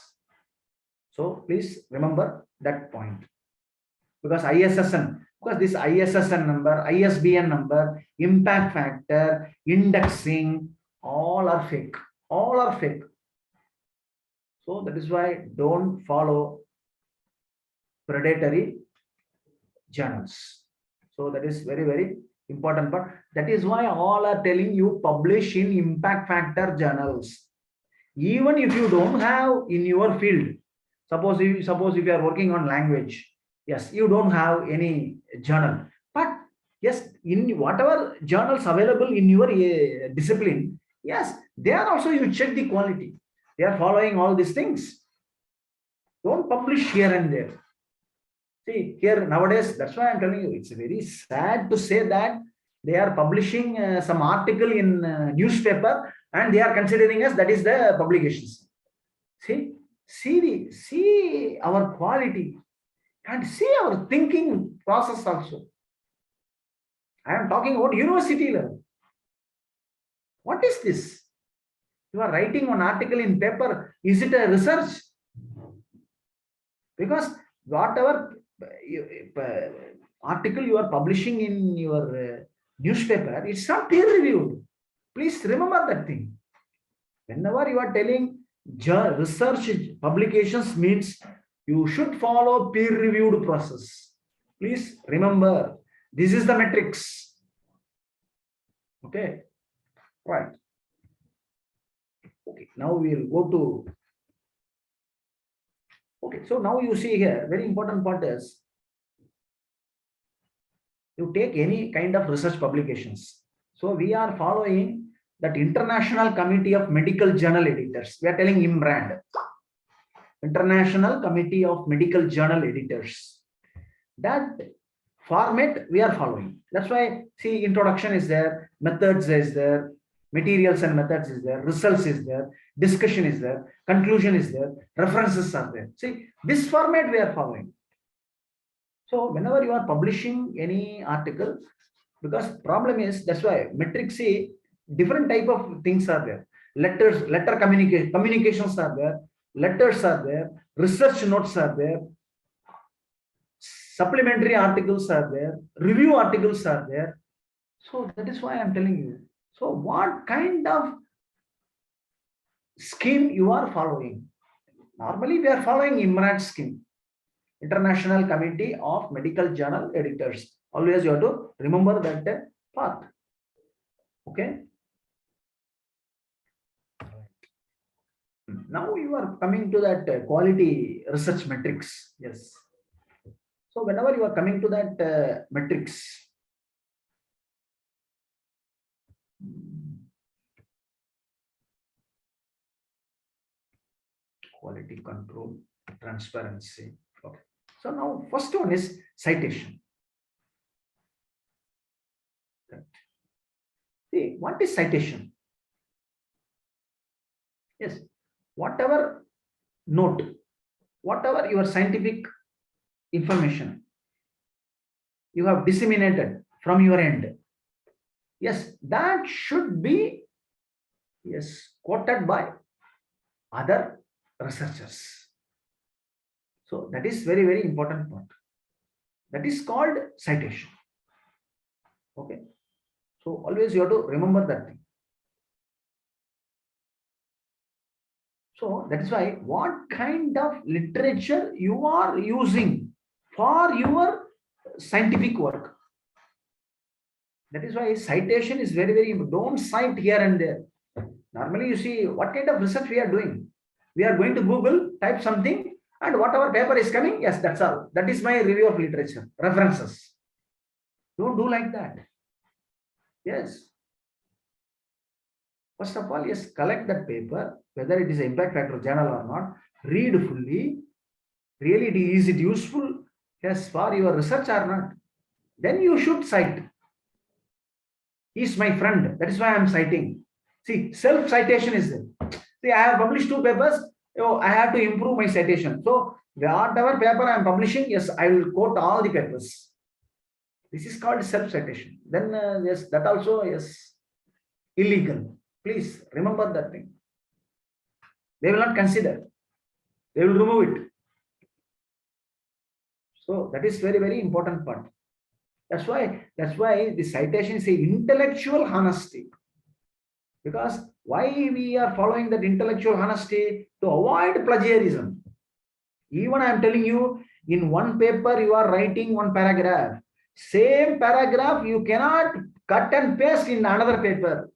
Speaker 1: So please remember that point. Because ISSN, because this ISSN number, ISBN number, impact factor, indexing, all are fake. All are fake. So that is why don't follow predatory journals. So that is very, very important part. That is why all are telling you publish in impact factor journals. Even if you don't have in your field, suppose if you are working on language, yes, you don't have any journal, but yes, in whatever journals available in your discipline, yes, there also you check the quality. They are following all these things. Don't publish here and there. See, here nowadays, that's why I'm telling you, it's very sad to say that they are publishing some article in newspaper and they are considering us that is the publications. See our quality and see our thinking process also. I am talking about university level. What is this? You are writing one article in paper. Is it a research? Because whatever article you are publishing in your newspaper, it's not peer reviewed. Please remember that thing. Whenever you are telling research publications means you should follow peer reviewed process. Please remember, this is the metrics. Okay, right. Okay, now we will go to. Okay, so now you see here, very important part is you take any kind of research publications. So we are following that International Committee of Medical Journal Editors. We are telling IMRAD, International Committee of Medical Journal Editors. That format we are following. That's why, see, introduction is there, methods is there, materials and methods is there, results is there, discussion is there, conclusion is there, references are there. See, this format we are following. So whenever you are publishing any article, because problem is, that's why metrics, see, different type of things are there. Letter communications are there, letters are there, research notes are there, supplementary articles are there, review articles are there. So that is why I'm telling you. So what kind of scheme you are following? Normally we are following IMRAD scheme, International Committee of Medical Journal Editors. Always you have to remember that path. Okay. Now you are coming to that quality research metrics. Yes. So whenever you are coming to that metrics, quality control, transparency. Okay. So now first one is citation. See, what is citation? Yes, whatever note, whatever your scientific information you have disseminated from your end, yes, that should be, yes, quoted by other researchers. So that is very, very important point. That is called citation. Okay. So always you have to remember that thing. So that is why what kind of literature you are using for your scientific work. That is why citation is very, very important. Don't cite here and there. Normally, you see what kind of research we are doing. We are going to Google, type something, and whatever paper is coming, yes, that's all. That is my review of literature, references. Don't do like that. Yes. First of all, yes, collect that paper, whether it is an impact factor journal or not, read fully. Really, is it useful? Yes, for your research or not? Then you should cite. He's my friend. That is why I'm citing. See, self-citation is there. See, I have published 2 papers. Oh, I have to improve my citation. So, whatever paper I'm publishing, yes, I will quote all the papers. This is called self-citation. Then, yes, that also is illegal. Please remember that thing. They will not consider. They will remove it. So that is very, very important part. That's why the citation is a intellectual honesty. Because why we are following that intellectual honesty? To avoid plagiarism. Even I am telling you, in one paper you are writing one paragraph. Same paragraph you cannot cut and paste in another paper.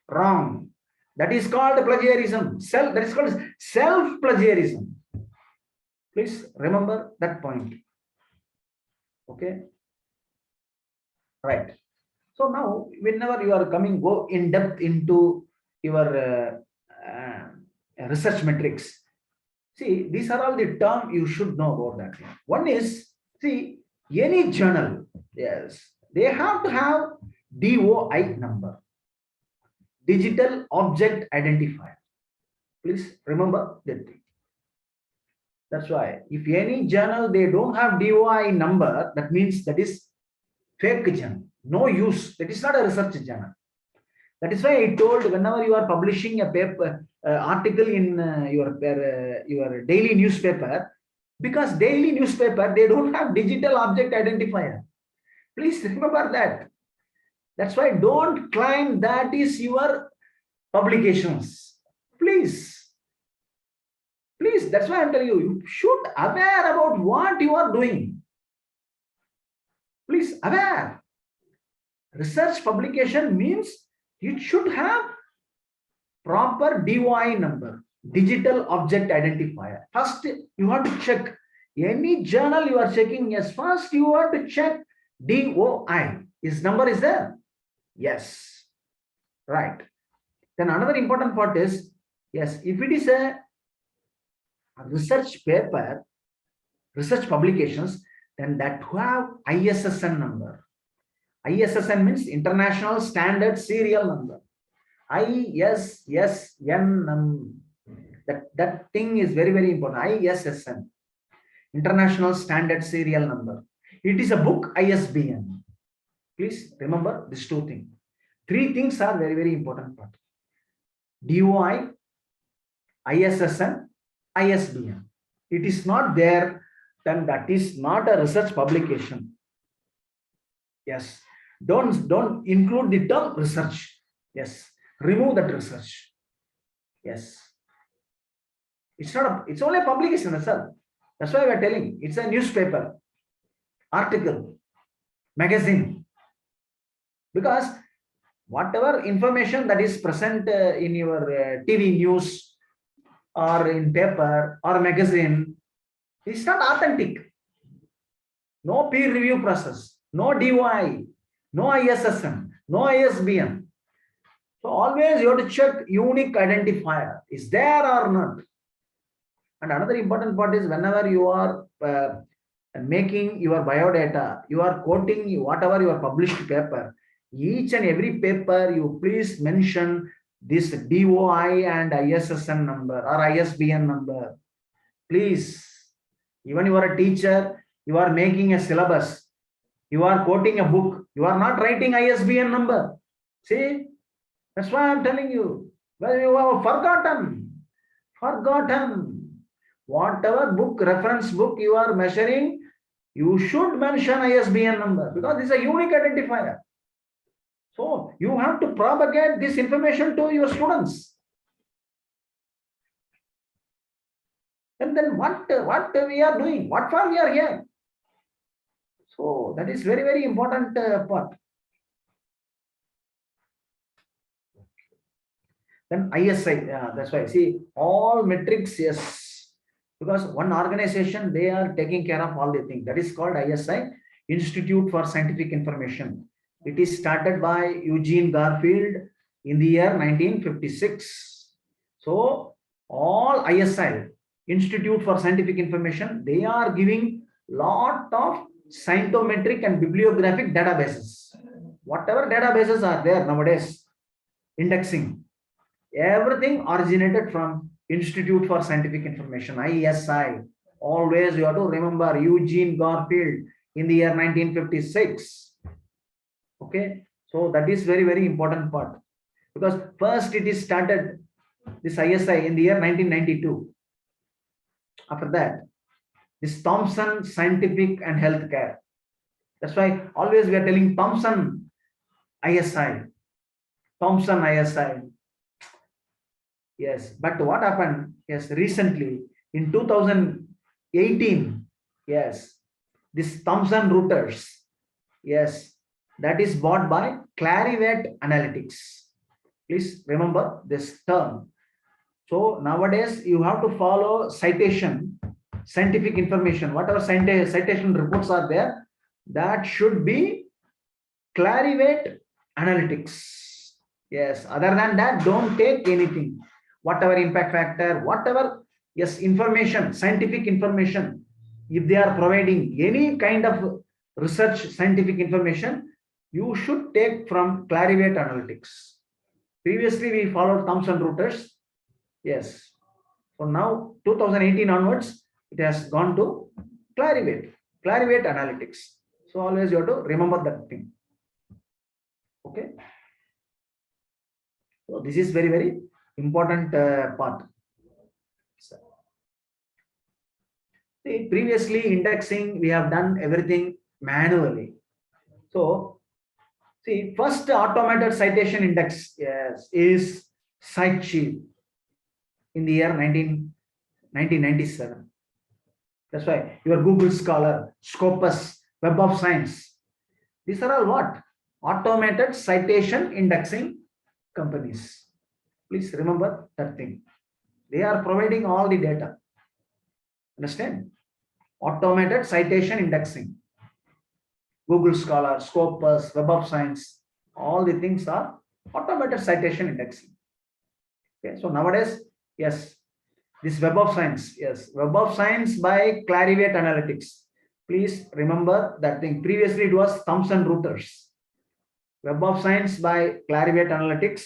Speaker 1: Wrong. That is called plagiarism. That is called self-plagiarism. Please remember that point. Okay. Right. So now, whenever you are go in depth into your research metrics, see, these are all the terms you should know about that. One is, see, any journal, yes, they have to have DOI number, digital object identifier. Please remember that thing. That's why if any journal they don't have DOI number, that means that is fake journal. No use. That is not a research journal. That is why I told, whenever you are publishing a paper article in your daily newspaper, because daily newspaper they don't have digital object identifier. Please remember that. That's why don't claim that is your publications. Please. That's why I'm telling you, you should aware about what you are doing. Please aware. Research publication means it should have proper DOI number, digital object identifier. First, you have to check any journal you are checking. Yes, first you have to check DOI. His number is there? Yes. Right. Then another important part is, yes, if it is a research paper, research publications, then that have ISSN number. ISSN means International Standard Serial Number. ISSN number. That thing is very, very important. ISSN, International Standard Serial Number. It is a book ISBN. Please remember these 2 things. 3 things are very, very important part. DOI, ISSN, ISBN. It is not there, then that is not a research publication. Yes. Don't include the term research. Yes. Remove that research. Yes. It's only a publication, that's all. That's why we are telling it's a newspaper, article, magazine. Because whatever information that is present in your TV news or in paper or magazine is not authentic. No peer review process, no DOI, no ISSN, no ISBN. So always you have to check unique identifier. Is there or not? And another important part is, whenever you are making your biodata, you are quoting whatever your published paper, each and every paper you please mention this DOI and ISSN number or ISBN number. Please. Even you are a teacher, you are making a syllabus, you are quoting a book, you are not writing ISBN number. See, that's why I'm telling you. Well, you have forgotten. Whatever book, reference book you are measuring, you should mention ISBN number, because this is a unique identifier. So you have to propagate this information to your students. And then what we are doing? What for we are here? So that is very, very important part. Then ISI, that's why see all metrics, yes, because one organization they are taking care of all the things. That is called ISI, Institute for Scientific Information. It is started by Eugene Garfield in the year 1956. So all ISI, Institute for Scientific Information, they are giving lot of scientometric and bibliographic databases. Whatever databases are there nowadays, indexing, everything originated from Institute for Scientific Information, ISI. Always you have to remember Eugene Garfield in the year 1956. Okay, so that is very, very important part, because first it is started this ISI in the year 1992. After that, this Thomson Scientific and Healthcare. That's why always we are telling Thomson ISI, Thomson ISI. Yes, but what happened? Yes, recently in 2018, yes, this Thomson Reuters, yes, that is bought by Clarivate Analytics. Please remember this term. So nowadays you have to follow citation, scientific information, whatever citation reports are there, that should be Clarivate Analytics. Yes, other than that, don't take anything. Whatever impact factor, whatever, yes, information, scientific information, if they are providing any kind of research scientific information, you should take from Clarivate Analytics. Previously, we followed Thomson Reuters. Yes. So now 2018 onwards, it has gone to Clarivate Analytics. So always you have to remember that thing. Okay. So this is very, very important part. See, previously indexing, we have done everything manually. So see, first automated citation index, yes, is CiteShield in the year 1997. That's why your Google Scholar, Scopus, Web of Science, these are all what? Automated citation indexing companies. Please remember that thing. They are providing all the data. Understand? Automated citation indexing. Google Scholar, Scopus, Web of Science, all the things are automated citation indexing. Okay, so nowadays, yes, this Web of Science, yes, Web of Science by Clarivate Analytics. Please remember that thing. Previously, it was Thomson Reuters. Web of Science by Clarivate Analytics.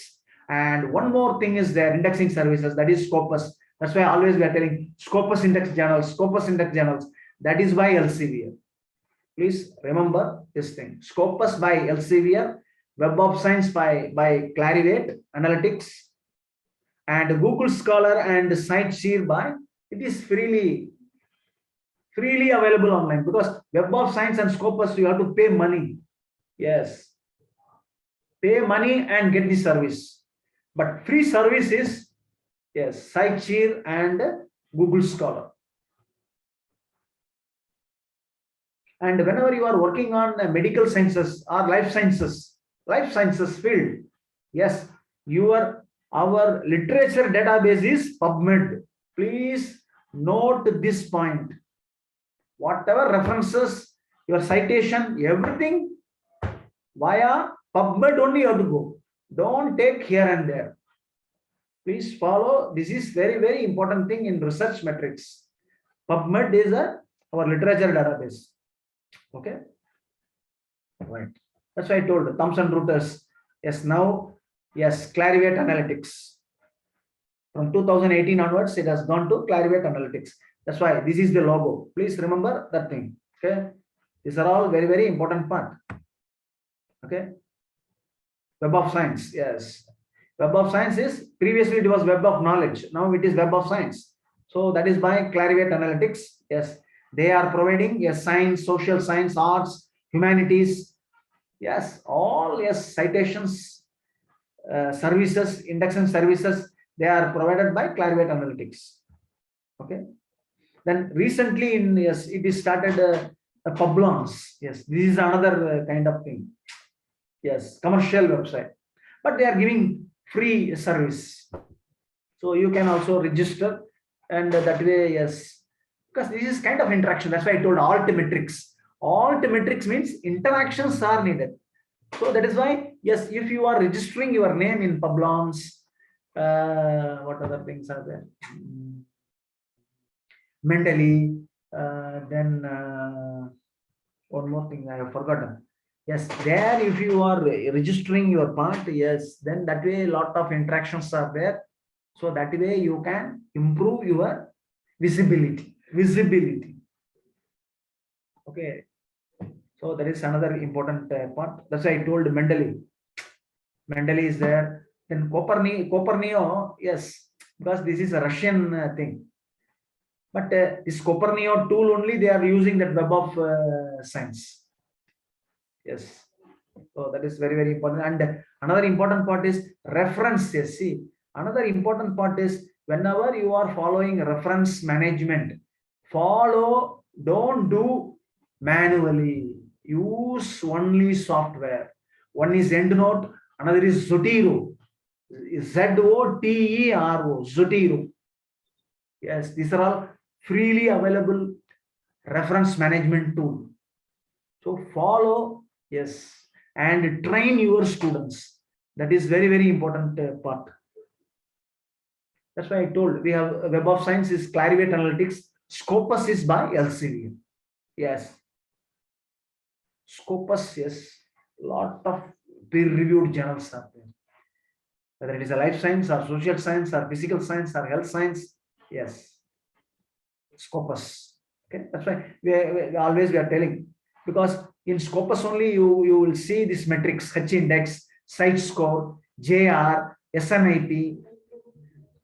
Speaker 1: And one more thing is there, indexing services, that is Scopus. That's why always we are telling Scopus Index Journals, Scopus Index Journals. That is by Elsevier. Please remember this thing. Scopus by Elsevier, Web of Science by Clarivate Analytics, and Google Scholar and CiteShield by, it is freely available online, because Web of Science and Scopus you have to pay money. Yes, pay money and get the service. But free service is, yes, CiteShield and Google Scholar. And whenever you are working on medical sciences or life sciences field, yes, our literature database is PubMed. Please note this point. Whatever references, your citation, everything via PubMed only you have to go. Don't take here and there. Please follow. This is very, very important thing in research metrics. PubMed is our literature database. Okay. Right. That's why I told Thomson Reuters. Yes, now, yes, Clarivate Analytics. From 2018 onwards, it has gone to Clarivate Analytics. That's why this is the logo. Please remember that thing. Okay. These are all very, very important part. Okay. Web of Science. Yes. Web of Science is, previously it was Web of Knowledge. Now it is Web of Science. So that is by Clarivate Analytics. Yes. They are providing, yes, science, social science, arts, humanities. Yes. All, yes, citations, services, indexing services, they are provided by Clarivate Analytics. Okay. Then recently yes, it is started Publons. Yes, this is another kind of thing. Yes, commercial website, but they are giving free service. So you can also register, and that way, yes, because this is kind of interaction. That's why I told altmetrics. Altmetrics means interactions are needed. So that is why, yes, if you are registering your name in Publons, what other things are there? Mentally, then one more thing I have forgotten. Yes, there if you are registering your part, yes, then that way a lot of interactions are there. So that way you can improve your visibility. Visibility. Okay. So that is another important part. That's why I told Mendeley. Mendeley is there. Then Copernio, yes, because this is a Russian thing. But this Copernio tool only they are using that Web of Science. Yes. So that is very, very important. And another important part is reference. Yes, see, another important part is whenever you are following reference management, follow, don't do manually. Use only software. One is EndNote, another is Zotero. Zotero, Zotero. Yes, these are all freely available reference management tool. So follow, yes, and train your students. That is very, very important part. That's why I told we have Web of Science is Clarivate Analytics. Scopus is by Elsevier. Yes. Scopus, yes. Lot of peer-reviewed journals are there. Whether it is a life science or social science or physical science or health science, yes. Scopus. Okay, that's why we always we are telling, because in Scopus only you will see this metrics, H index, site score, JR, SNIP.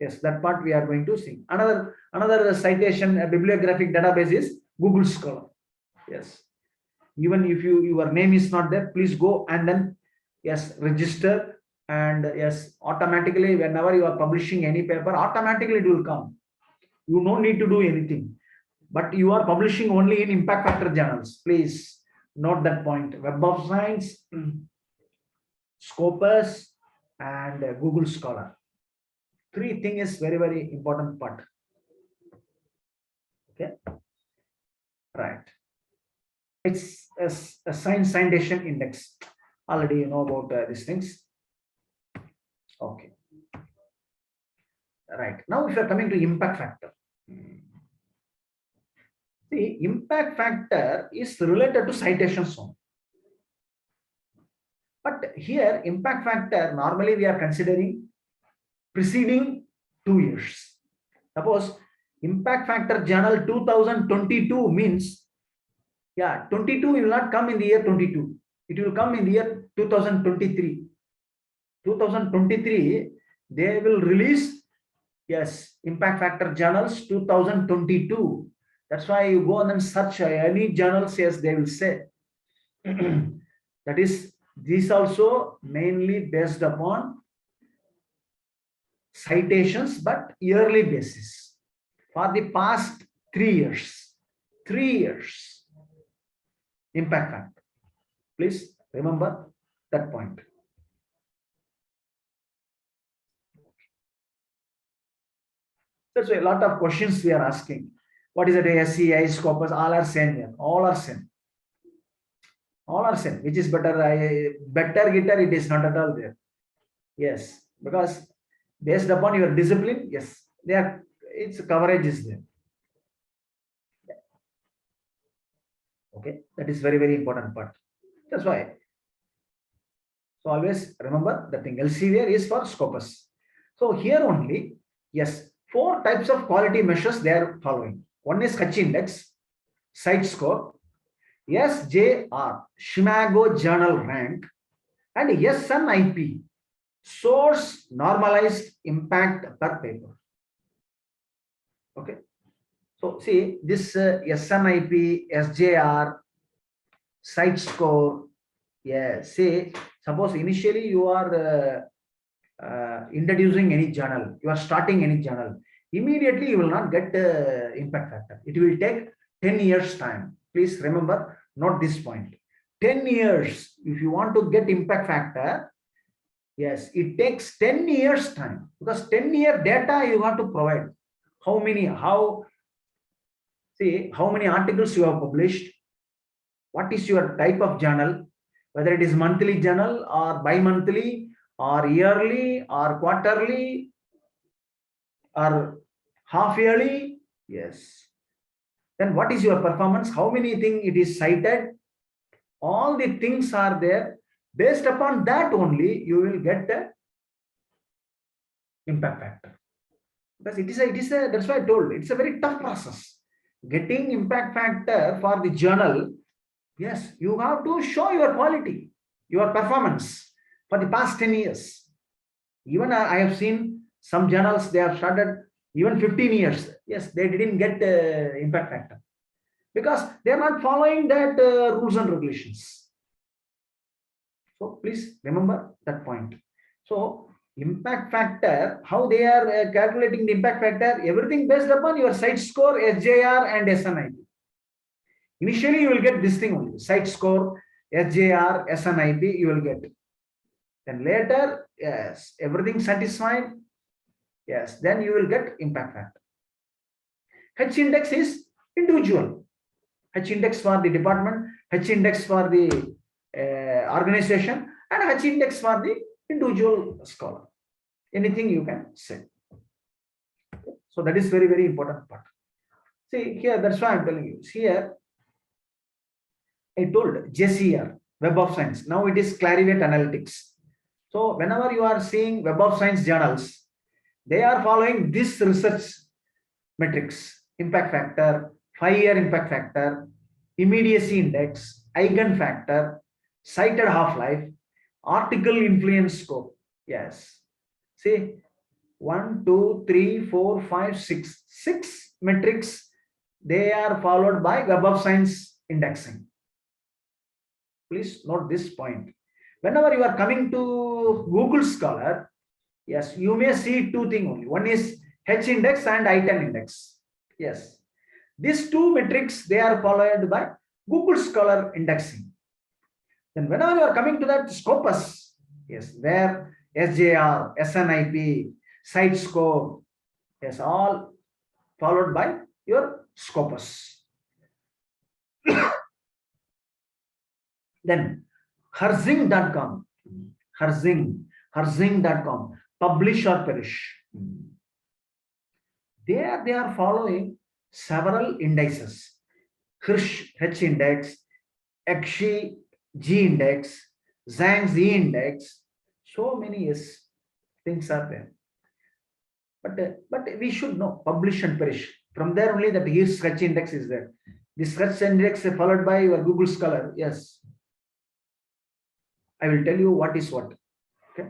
Speaker 1: Yes, that part we are going to see. Another citation bibliographic database is Google Scholar. Yes, even if your name is not there, please go and then yes, register, and yes, automatically whenever you are publishing any paper, automatically it will come. You don't need to do anything, but you are publishing only in impact factor journals. Please note that point. Web of Science, Scopus, and Google Scholar. Three thing is very, very important part. Okay, right. It's a science citation index. Already you know about these things. Okay. Right. Now, if you are coming to impact factor. See, impact factor is related to citations only. But here, impact factor, normally we are considering preceding 2 years. Suppose impact factor journal 2022 means, yeah, 22 will not come in the year 22. It will come in the year 2023. 2023, they will release, yes, impact factor journals 2022. That's why you go and search any journals, yes, they will say. That is, these also mainly based upon citations, but yearly basis. For the past 3 years, 3 years, impact factor. Please remember that point. That's why a lot of questions we are asking. What is it? SCI, Scopus, all are same here. All are same. All are same. Which is better? Better guitar, it is not at all there. Yes, because based upon your discipline, yes, they are. Its coverage is there. Okay, that is very, very important part. That's why. So always remember that thing. Elsevier is for Scopus. So here only, yes, 4 types of quality measures they are following. One is H index, site score, SJR, Shimago Journal rank, and SNIP, source normalized impact per paper. Okay. So see this SNIP, SJR, site score. Yeah, say suppose initially you are introducing any journal, you are starting any journal. immediately you will not get impact factor. It will take 10 years time. Please remember, not this point. 10 years. If you want to get impact factor, yes, it takes 10 years time, because 10-year data you have to provide. How many articles you have published, what is your type of journal, whether it is monthly journal or bi-monthly or yearly or quarterly or half yearly. Yes. Then what is your performance? How many things it is cited? All the things are there. Based upon that only you will get the impact factor. Because that's why I told it's a very tough process. Getting impact factor for the journal, yes, you have to show your quality, your performance for the past 10 years. Even I have seen some journals, they have started even 15 years. Yes, they didn't get impact factor because they are not following that rules and regulations. So please remember that point. So impact factor, how they are calculating the impact factor, everything based upon your site score, SJR and SNIP. Initially you will get this thing only, site score, SJR, SNIP you will get. Then later, yes, everything satisfied, yes, then you will get impact factor. H index is individual. H index for the department, H index for the organization, and H index for the individual scholar. Anything you can say. So that is very, very important part. See here, that's why I'm telling you. See here, I told JCR, Web of Science. Now it is Clarivate Analytics. So whenever you are seeing Web of Science journals, they are following this research metrics: impact factor, 5-year impact factor, immediacy index, eigen factor, cited half-life, article influence score. Yes. See, 1, 2, 3, 4, 5, 6. 6 metrics, they are followed by Web of Science indexing. Please note this point. Whenever you are coming to Google Scholar, yes, you may see two things only. One is H index and I10 index. Yes. These two metrics, they are followed by Google Scholar indexing. Then whenever you are coming to that Scopus, yes, where SJR, SNIP, site score, yes, all followed by your Scopus. Then Herzing.com, Herzing.com, publish or perish. There they are following several indices. Hirsch H index, Ekshi G index, Zhang's E index. So many things are there. But we should know publish and perish. From there only that Hirsch H index is there. This H index followed by your Google Scholar. Yes. I will tell you what is what. Okay.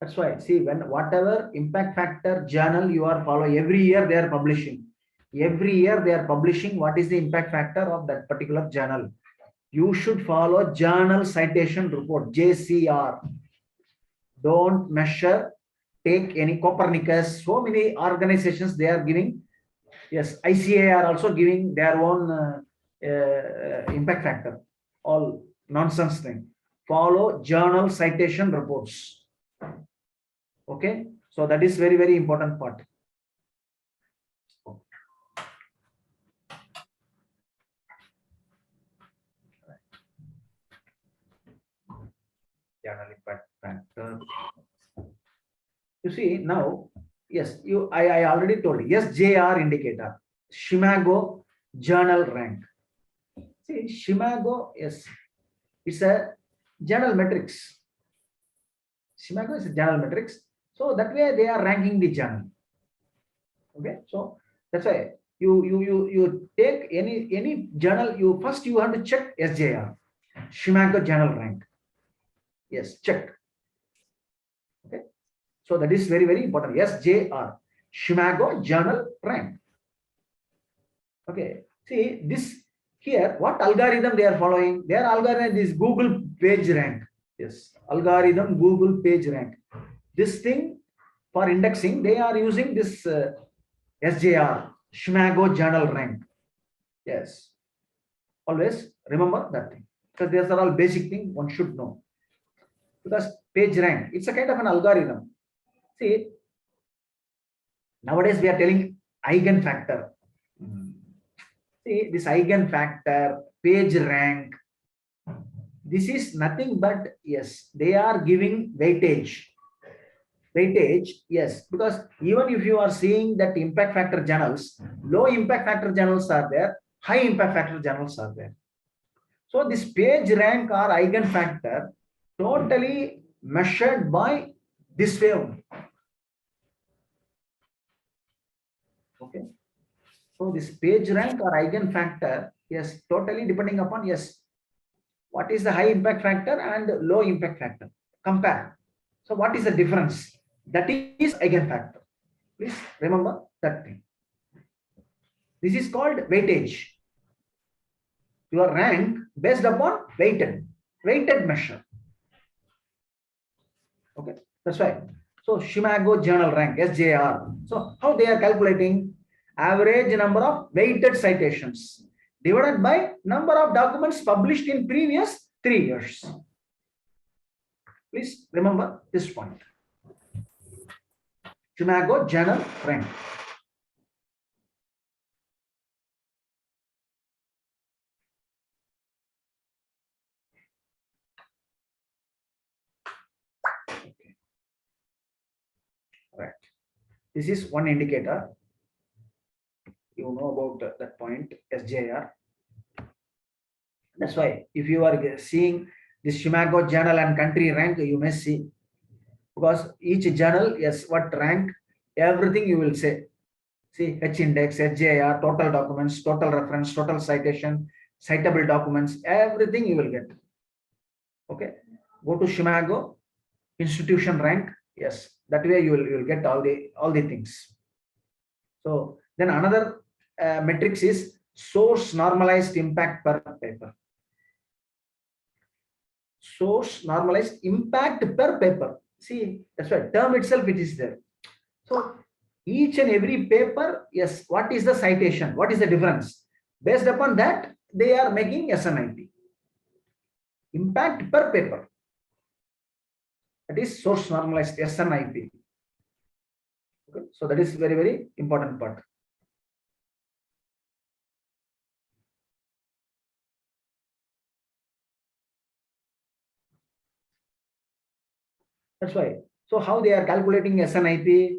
Speaker 1: That's why, see, when whatever impact factor journal you are following, every year they are publishing. Every year they are publishing what is the impact factor of that particular journal. You should follow journal citation report, JCR. Don't measure, take any Copernicus. So many organizations they are giving. Yes, ICA are also giving their own impact factor. All nonsense thing. Follow journal citation reports. Okay, so that is very, very important part. Journal impact factor. You see now, yes, I already told you. Yes, JR indicator, Shimago journal rank. See, Shimago, yes, it's a journal metrics. Shimago is a journal metrics. So that way they are ranking the journal. Okay, so that's why you take any journal, you first you have to check SJR, Shimago journal rank. Yes, check. Okay, so that is very, very important. SJR, Shimago journal rank. Okay, see this here, what algorithm they are following? Their algorithm is Google page rank. Yes, algorithm Google page rank. This thing for indexing, they are using this SJR, Shimago Journal Rank. Yes. Always remember that thing. Because these are all basic things one should know. Because page rank, it's a kind of an algorithm. See, nowadays we are telling eigenfactor. See, this eigenfactor, page rank, this is nothing but, yes, they are giving weightage. Weightage, yes, because even if you are seeing that impact factor journals, low impact factor journals are there, high impact factor journals are there. So this page rank or eigenfactor totally measured by this way only. Okay. So this page rank or eigenfactor, yes, totally depending upon, yes, what is the high impact factor and low impact factor. Compare. So what is the difference? That is eigenfactor. Please remember that thing. This is called weightage. Your rank based upon weighted measure. Okay, that's why. So Shimago Journal Rank, SJR. So how they are calculating? Average number of weighted citations divided by number of documents published in previous 3 years. Please remember this point. Shimago Journal Rank. Okay. Right. This is one indicator. You know about that point, SJR. That's why if you are seeing this Shimago journal and country rank, you may see, because each journal, yes, what rank, everything you will say. See, H index, HJR, total documents, total reference, total citation, citable documents, everything you will get. Okay, go to Shimago institution rank. Yes, that way you will get all the things. So then another metrics is source normalized impact per paper. Source normalized impact per paper. See, that's why term itself it is there. So each and every paper, yes, what is the citation? What is the difference? Based upon that, they are making SNIP. Impact per paper. That is source normalized SNIP. Okay, so that is very, very important part. That's why. So how they are calculating SNIP?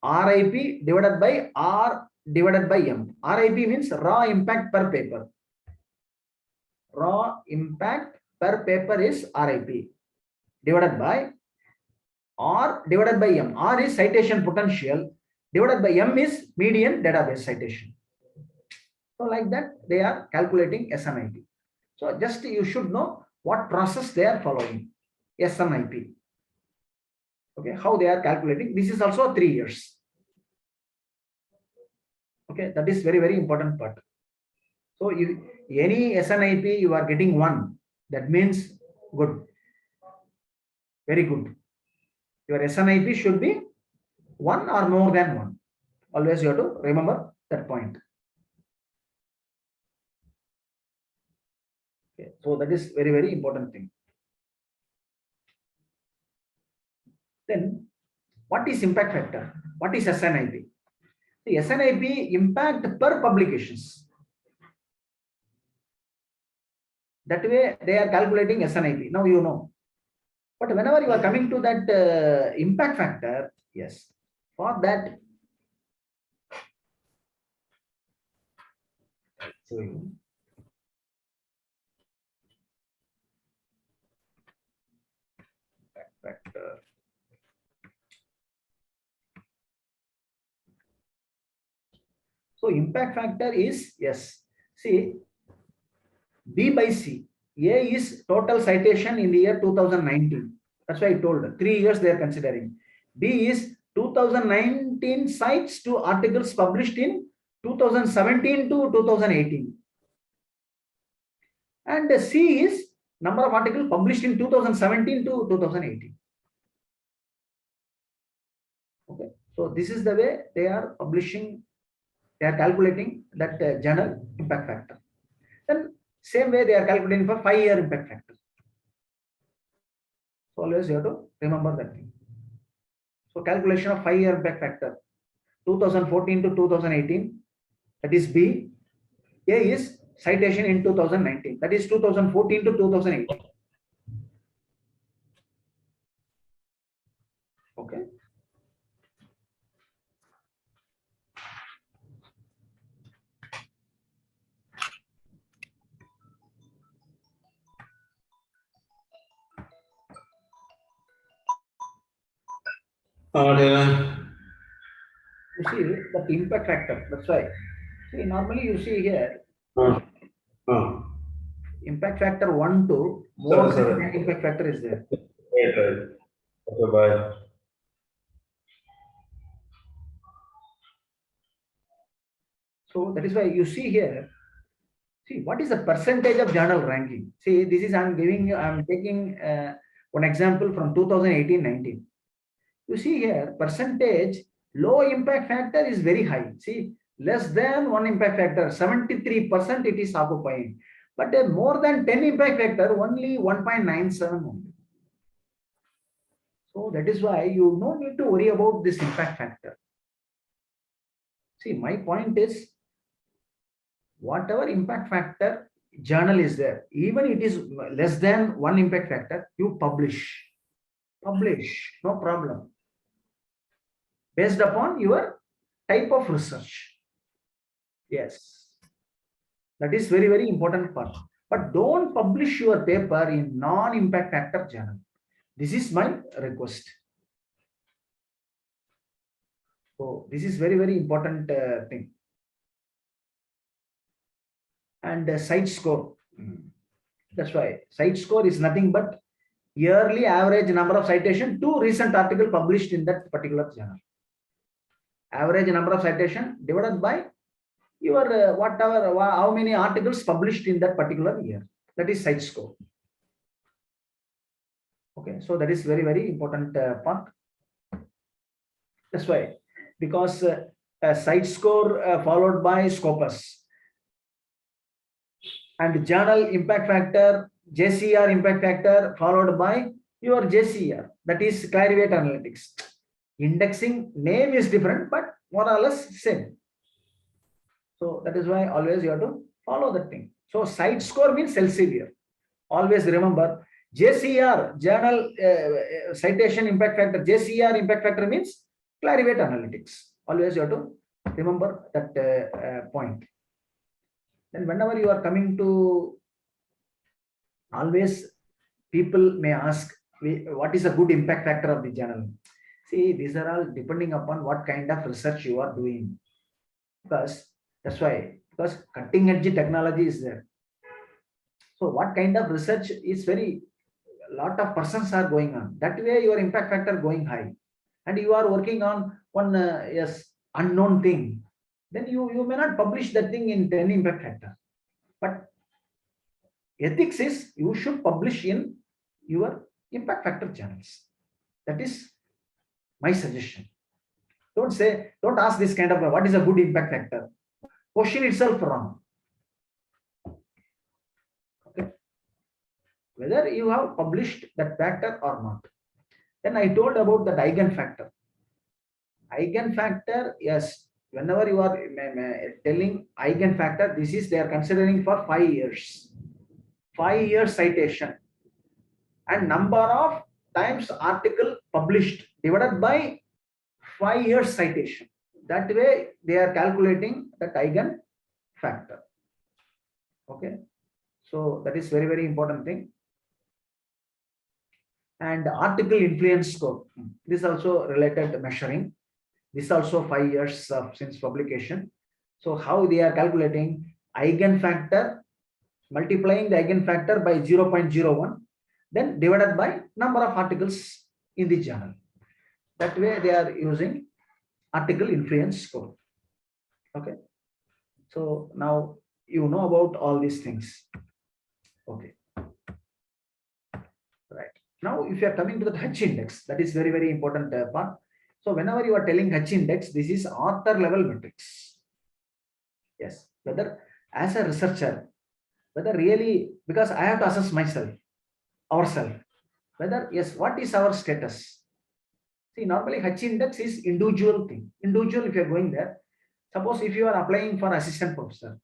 Speaker 1: RIP divided by R divided by M. RIP means raw impact per paper. Raw impact per paper is RIP divided by R divided by M. R is citation potential divided by M is median database citation. So like that they are calculating SNIP. So just you should know what process they are following. SNIP. Okay, how they are calculating. This is also 3 years. Okay, that is very, very important part. So if any SNIP you are getting 1, that means good. Very good. Your SNIP should be 1 or more than 1. Always you have to remember that point. Okay, so that is very, very important thing. Then what is impact factor? What is SNIP? The SNIP impact per publications. That way they are calculating SNIP. Now you know. But whenever you are coming to that impact factor, yes, for that, show you. Impact factor. So impact factor is, yes, see, B by C. A is total citation in the year 2019. That's why I told 3 years they are considering. B is 2019 cites to articles published in 2017 to 2018. And C is number of articles published in 2017 to 2018. Okay, so this is the way they are publishing, they are calculating that journal impact factor. Then same way they are calculating for 5-year impact factor. So always you have to remember that thing. So calculation of 5-year impact factor, 2014 to 2018, that is B. A is citation in 2019, that is 2014 to 2018. Okay. You see that impact factor, that's why. See, normally you see here, impact factor 1 to more than
Speaker 3: Sorry.
Speaker 1: impact factor is there.
Speaker 3: Right. Okay, bye.
Speaker 1: So that is why you see here, see what is the percentage of journal ranking. See, this is I'm giving you, I'm taking one example from 2018-19. You see here, percentage low impact factor is very high. See, less than 1 impact factor, 73% it is occupying. But more than 10 impact factor, only 1.97 only. So that is why you no need to worry about this impact factor. See, my point is, whatever impact factor journal is there, even it is less than 1 impact factor, you publish, no problem, based upon your type of research. Yes, that is very, very important part. But don't publish your paper in non-impact factor journal. This is my request. So this is very, very important thing. And site score. That's why site score is nothing but yearly average number of citation to recent article published in that particular journal. Average number of citation divided by your whatever, how many articles published in that particular year. That is site score. Okay, so that is very, very important part. That's why, because site score followed by scopus, and journal impact factor, JCR impact factor followed by your JCR, that is Clarivate Analytics. Indexing name is different, but more or less same. So that is why always you have to follow that thing. So site score means Elsevier. Always remember, JCR, journal citation impact factor, JCR impact factor means Clarivate Analytics. Always you have to remember that point. Then whenever you are coming to, always people may ask, what is a good impact factor of the journal? See, these are all depending upon what kind of research you are doing. Because that's why, because cutting edge technology is there. So what kind of research is very, a lot of persons are going on. That way your impact factor going high. And you are working on one yes, unknown thing. Then you may not publish that thing in 10 impact factor. But ethics is you should publish in your impact factor journals. That is my suggestion. Don't ask this kind of what is a good impact factor. Question itself wrong. Okay. Whether you have published that factor or not. Then I told about the eigenfactor. Eigenfactor, yes. Whenever you are telling eigenfactor, this is they are considering for 5 years. 5 years citation and number of times article published divided by 5 years citation. That way they are calculating the eigenfactor. Okay, so that is very, very important thing. And article influence score, this also related measuring. This also 5 years since publication. So how they are calculating eigenfactor, multiplying the eigenfactor by 0.01, then divided by number of articles in the journal. That way they are using article influence score. Okay, so now you know about all these things. Okay, right. Now if you are coming to the H index, that is very, very important part. So whenever you are telling H index, this is author level metrics. Yes, whether as a researcher, whether really, because I have to assess myself, ourselves, whether yes, what is our status? See, normally H index is individual thing. Individual, if you are going there, suppose if you are applying for assistant professor,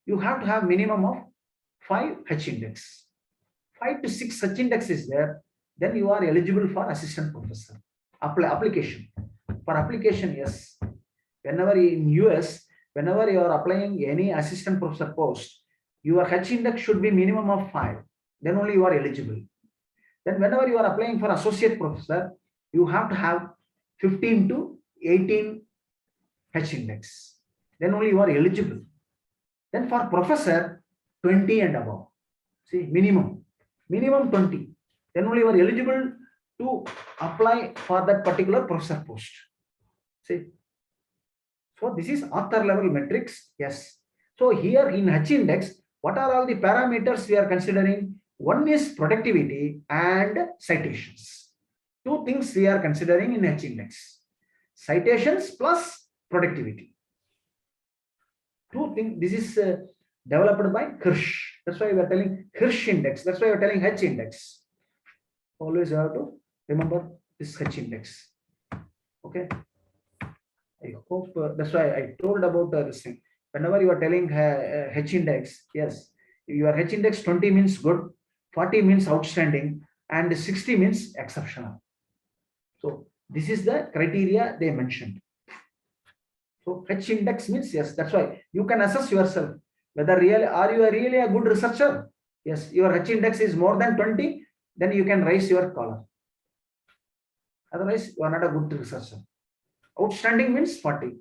Speaker 1: you have to have minimum of 5 H index. 5 to 6 H index is there, then you are eligible for assistant professor. Application. For application, yes. Whenever in US, whenever you are applying any assistant professor post, your H index should be minimum of 5. Then only you are eligible. Then whenever you are applying for associate professor, you have to have 15 to 18 H index. Then only you are eligible. Then for professor, 20 and above. See, minimum 20. Then only you are eligible to apply for that particular professor post. See, so this is author level metrics. Yes. So here in H index, what are all the parameters we are considering? One is productivity and citations. Two things we are considering in H index: citations plus productivity. Two things. This is developed by Hirsch. That's why we are telling Hirsch index. That's why we are telling H index. Always you have to remember this H index. Okay. I hope that's why I told about this thing. Whenever you are telling H index, yes, your H index 20 means good, 40 means outstanding, and 60 means exceptional. So this is the criteria they mentioned. So H index means yes, that's why you can assess yourself whether really are you really a good researcher. Yes, your H index is more than 20, then you can raise your collar. Otherwise, you are not a good researcher. Outstanding means 40.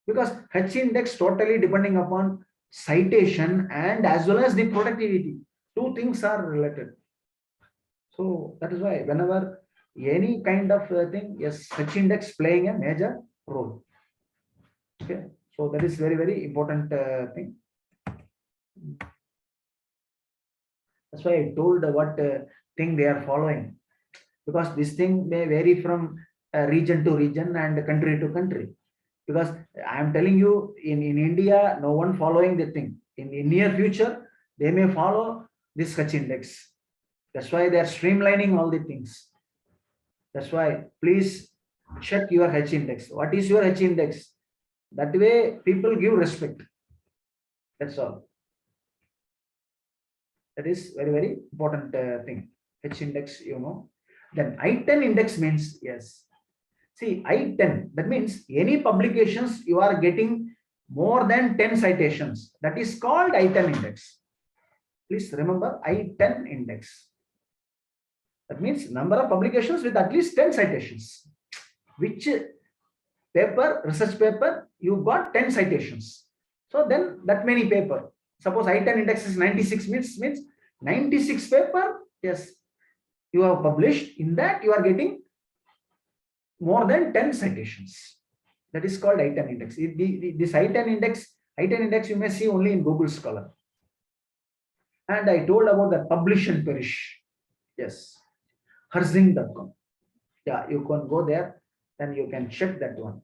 Speaker 1: Because H index totally depending upon citation and as well as the productivity. Two things are related. So that is why whenever any kind of thing, yes, H index playing a major role. Okay, so that is very, very important thing. That's why I told what thing they are following, because this thing may vary from region to region and country to country. Because I am telling you, in India, no one following the thing. In the near future, they may follow this H index. That's why they are streamlining all the things. That's why please check your H index. What is your H index? That way people give respect. That's all. That is very, very important thing. H index, you know. Then I-10 index means, yes. See, I-10, that means any publications you are getting more than 10 citations. That is called I-10 index. Please remember I-10 index. That means number of publications with at least 10 citations. Which paper, research paper, you got 10 citations. So then that many paper. Suppose I-10 index is 96 means 96 paper, yes, you have published. In that you are getting more than 10 citations. That is called I-10 index. This I-10 index you may see only in Google Scholar. And I told about the publish and perish. Yes, herzing.com. Yeah, you can go there, then you can check that one.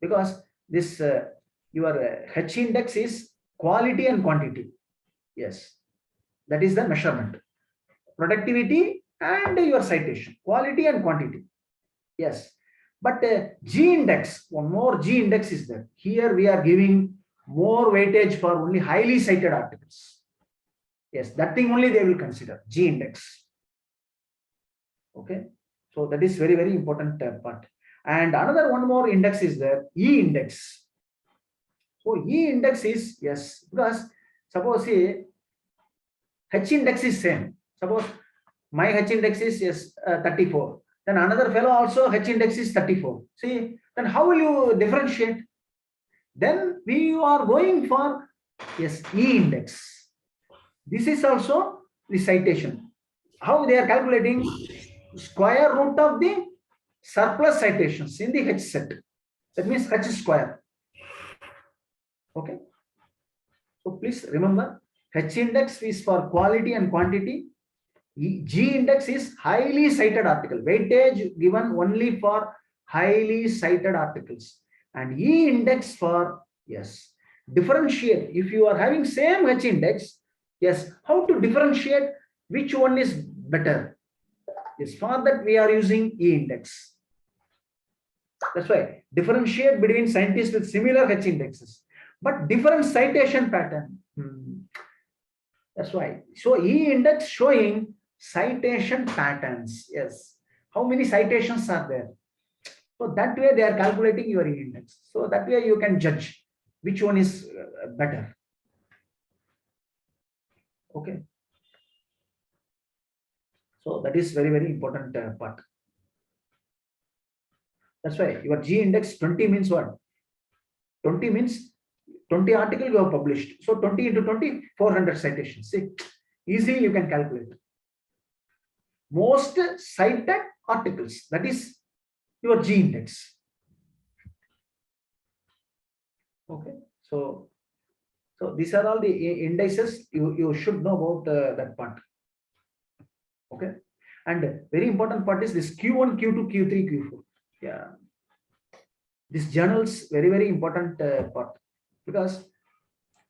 Speaker 1: Because this your H index is quality and quantity. Yes, that is the measurement. Productivity and your citation, quality and quantity. Yes, but G index, one more G index is there. Here we are giving more weightage for only highly cited articles. Yes, that thing only they will consider, G index. Okay, so that is very, very important part. And another one more index is there, E index. So E index is, yes, because suppose say H index is same. Suppose my H index is, yes, 34. Then another fellow also H index is 34. See, then how will you differentiate? Then we are going for, yes, E index. This is also the citation. How they are calculating? Square root of the surplus citations in the H set. That means H square. Okay. So please remember, H index is for quality and quantity. G index is highly cited article. Weightage given only for highly cited articles, and E index for, yes, differentiate. If you are having same H index, yes, how to differentiate which one is better? Yes, for that we are using E index. That's why differentiate between scientists with similar H indexes, but different citation pattern. That's why. So E index showing citation patterns. Yes. How many citations are there? So that way they are calculating your E index. So that way you can judge which one is better. Okay. So that is very, very important part. That's why your G index 20 means what? 20 means 20 articles you have published. So 20 into 20, 400 citations. See, easily you can calculate. Most cited articles, that is your G index. Okay. So these are all the indices you should know about that part. Okay. And very important part is this Q1, Q2, Q3, Q4. Yeah. This journals very, very important part, because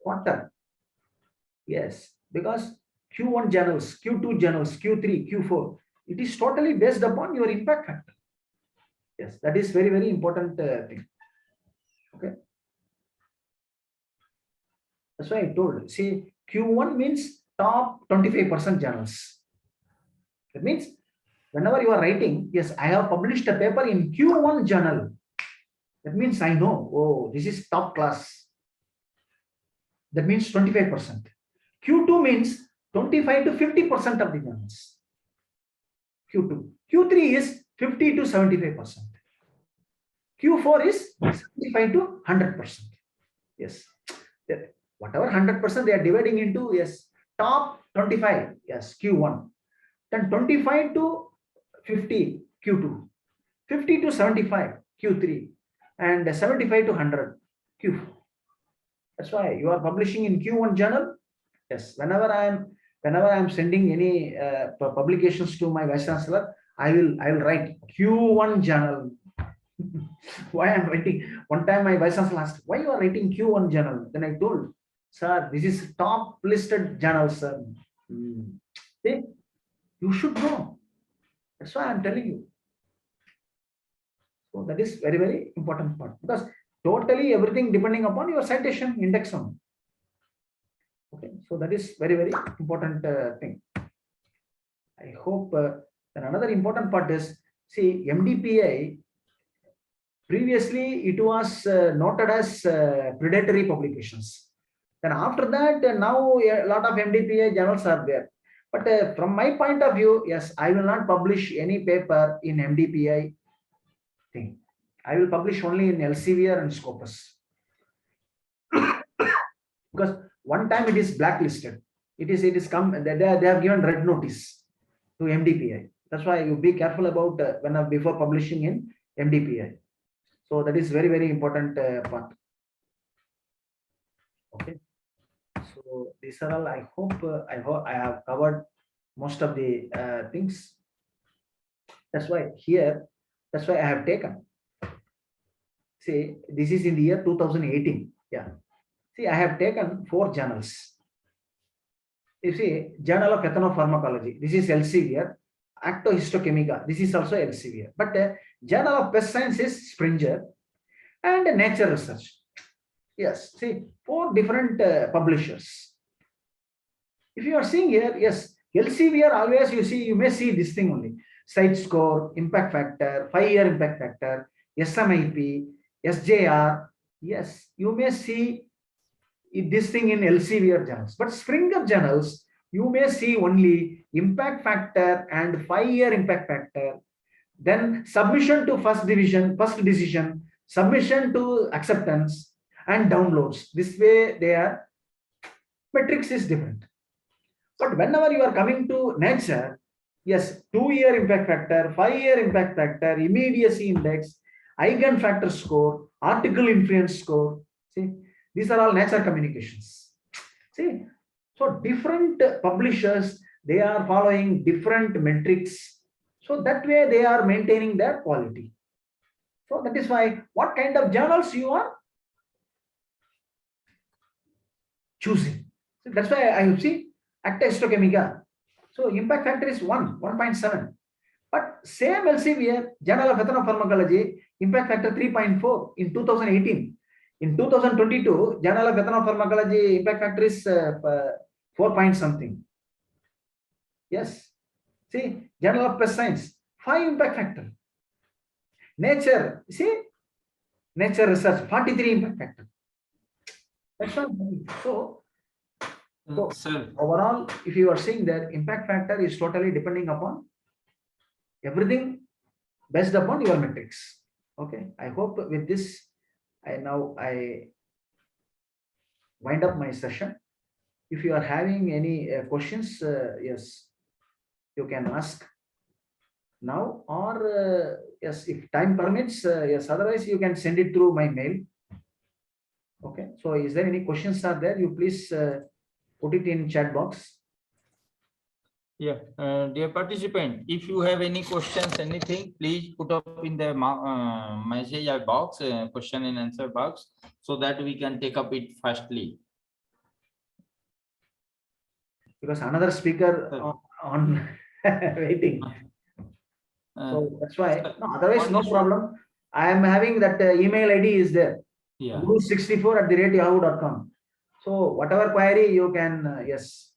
Speaker 1: quarter. Yes, because Q1 journals, Q2 journals, Q3, Q4, it is totally based upon your impact factor. Yes, that is very, very important thing. Okay. That's why I told. See, Q1 means top 25% journals. That means whenever you are writing, yes, I have published a paper in Q1 journal. That means I know, oh, this is top class. That means 25%. Q2 means 25 to 50% of the journals. Q2. Q3 is 50 to 75%. Q4 is 75 to 100%. Yes. Whatever 100% they are dividing into, yes, top 25, yes, Q1. Then 25 to 50, Q2. 50 to 75, Q3. And 75 to 100, Q4. That's why you are publishing in Q1 journal. Yes, whenever I am sending any publications to my vice chancellor, I will write Q1 journal. Why I'm writing? One time my vice chancellor asked, why you are writing Q1 journal? Then I told, sir, this is top listed journal, sir. See, you should know. That's why I'm telling you. So that is very, very important part, because totally everything depending upon your citation index on. Okay, so that is very, very important thing. I hope. Then another important part is, see, MDPI, previously it was noted as predatory publications. Then after that, now a lot of MDPI journals are there. But from my point of view, yes, I will not publish any paper in MDPI thing. I will publish only in Elsevier and Scopus. Because one time it is blacklisted. It is come, they have given red notice to MDPI. That's why you be careful about before publishing in MDPI. So that is very, very important part. Okay. So these are all. I hope I have covered most of the things. That's why here. That's why I have taken. See, this is in the year 2018. Yeah. See, I have taken 4 journals. You see, Journal of Ethnopharmacology. This is Elsevier. Actohistochemica. This is also Elsevier. But Journal of Pest Science is Springer, and Nature Research. Yes. See, 4 different publishers. If you are seeing here, yes, Elsevier always you may see this thing only: site score, impact factor, 5-year impact factor, SMIP, SJR. Yes, you may see this thing in Elsevier journals, but Springer journals, you may see only impact factor and 5-year impact factor, then submission to first decision, submission to acceptance, and downloads. This way their metrics is different. But whenever you are coming to Nature, yes, 2-year impact factor, 5-year impact factor, immediacy index, eigen factor score, article influence score. See, these are all Nature communications. See, so different publishers, they are following different metrics. So that way they are maintaining their quality. So that is why what kind of journals you are choosing. So that's why I see acta histochemica. So impact factor is 1.7. But same Elsevier, Journal of Ethnopharmacology, impact factor 3.4 in 2018. In 2022, Journal of Ethnopharmacology impact factor is 4 point something. Yes. See, Journal of Pest Science, 5 impact factor. Nature, see, Nature Research, 43 impact factor. That's not money. So
Speaker 2: Sir,
Speaker 1: overall, if you are seeing that impact factor is totally depending upon everything based upon your metrics. Okay. I hope with this, I wind up my session. If you are having any questions, yes, you can ask now, or yes, if time permits, yes, otherwise you can send it through my mail. Okay. So is there any questions are there? You please put it in chat box.
Speaker 2: yeah, dear participant, if you have any questions, anything, please put up in the message box, question and answer box, so that we can take up it fastly.
Speaker 1: Because another speaker on waiting. So that's why. No, otherwise, no problem. I am having that email ID is there.
Speaker 2: Yeah.
Speaker 1: Guru64@yahoo.com. So whatever query you can, yes,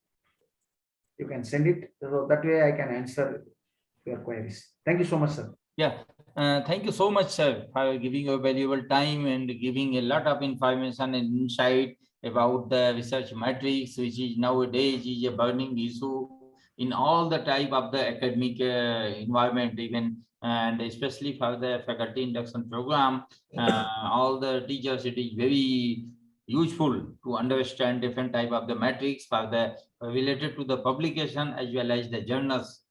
Speaker 1: you can send it. So that way I can answer your queries. Thank you so much, sir.
Speaker 2: Yeah. Thank you so much, sir, for giving your valuable time and giving a lot of information and insight about the research matrix, which is nowadays is a burning issue in all the type of the academic environment, even and especially for the faculty induction program. All the teachers, it is very useful to understand different type of the matrix for the related to the publication as well as the journals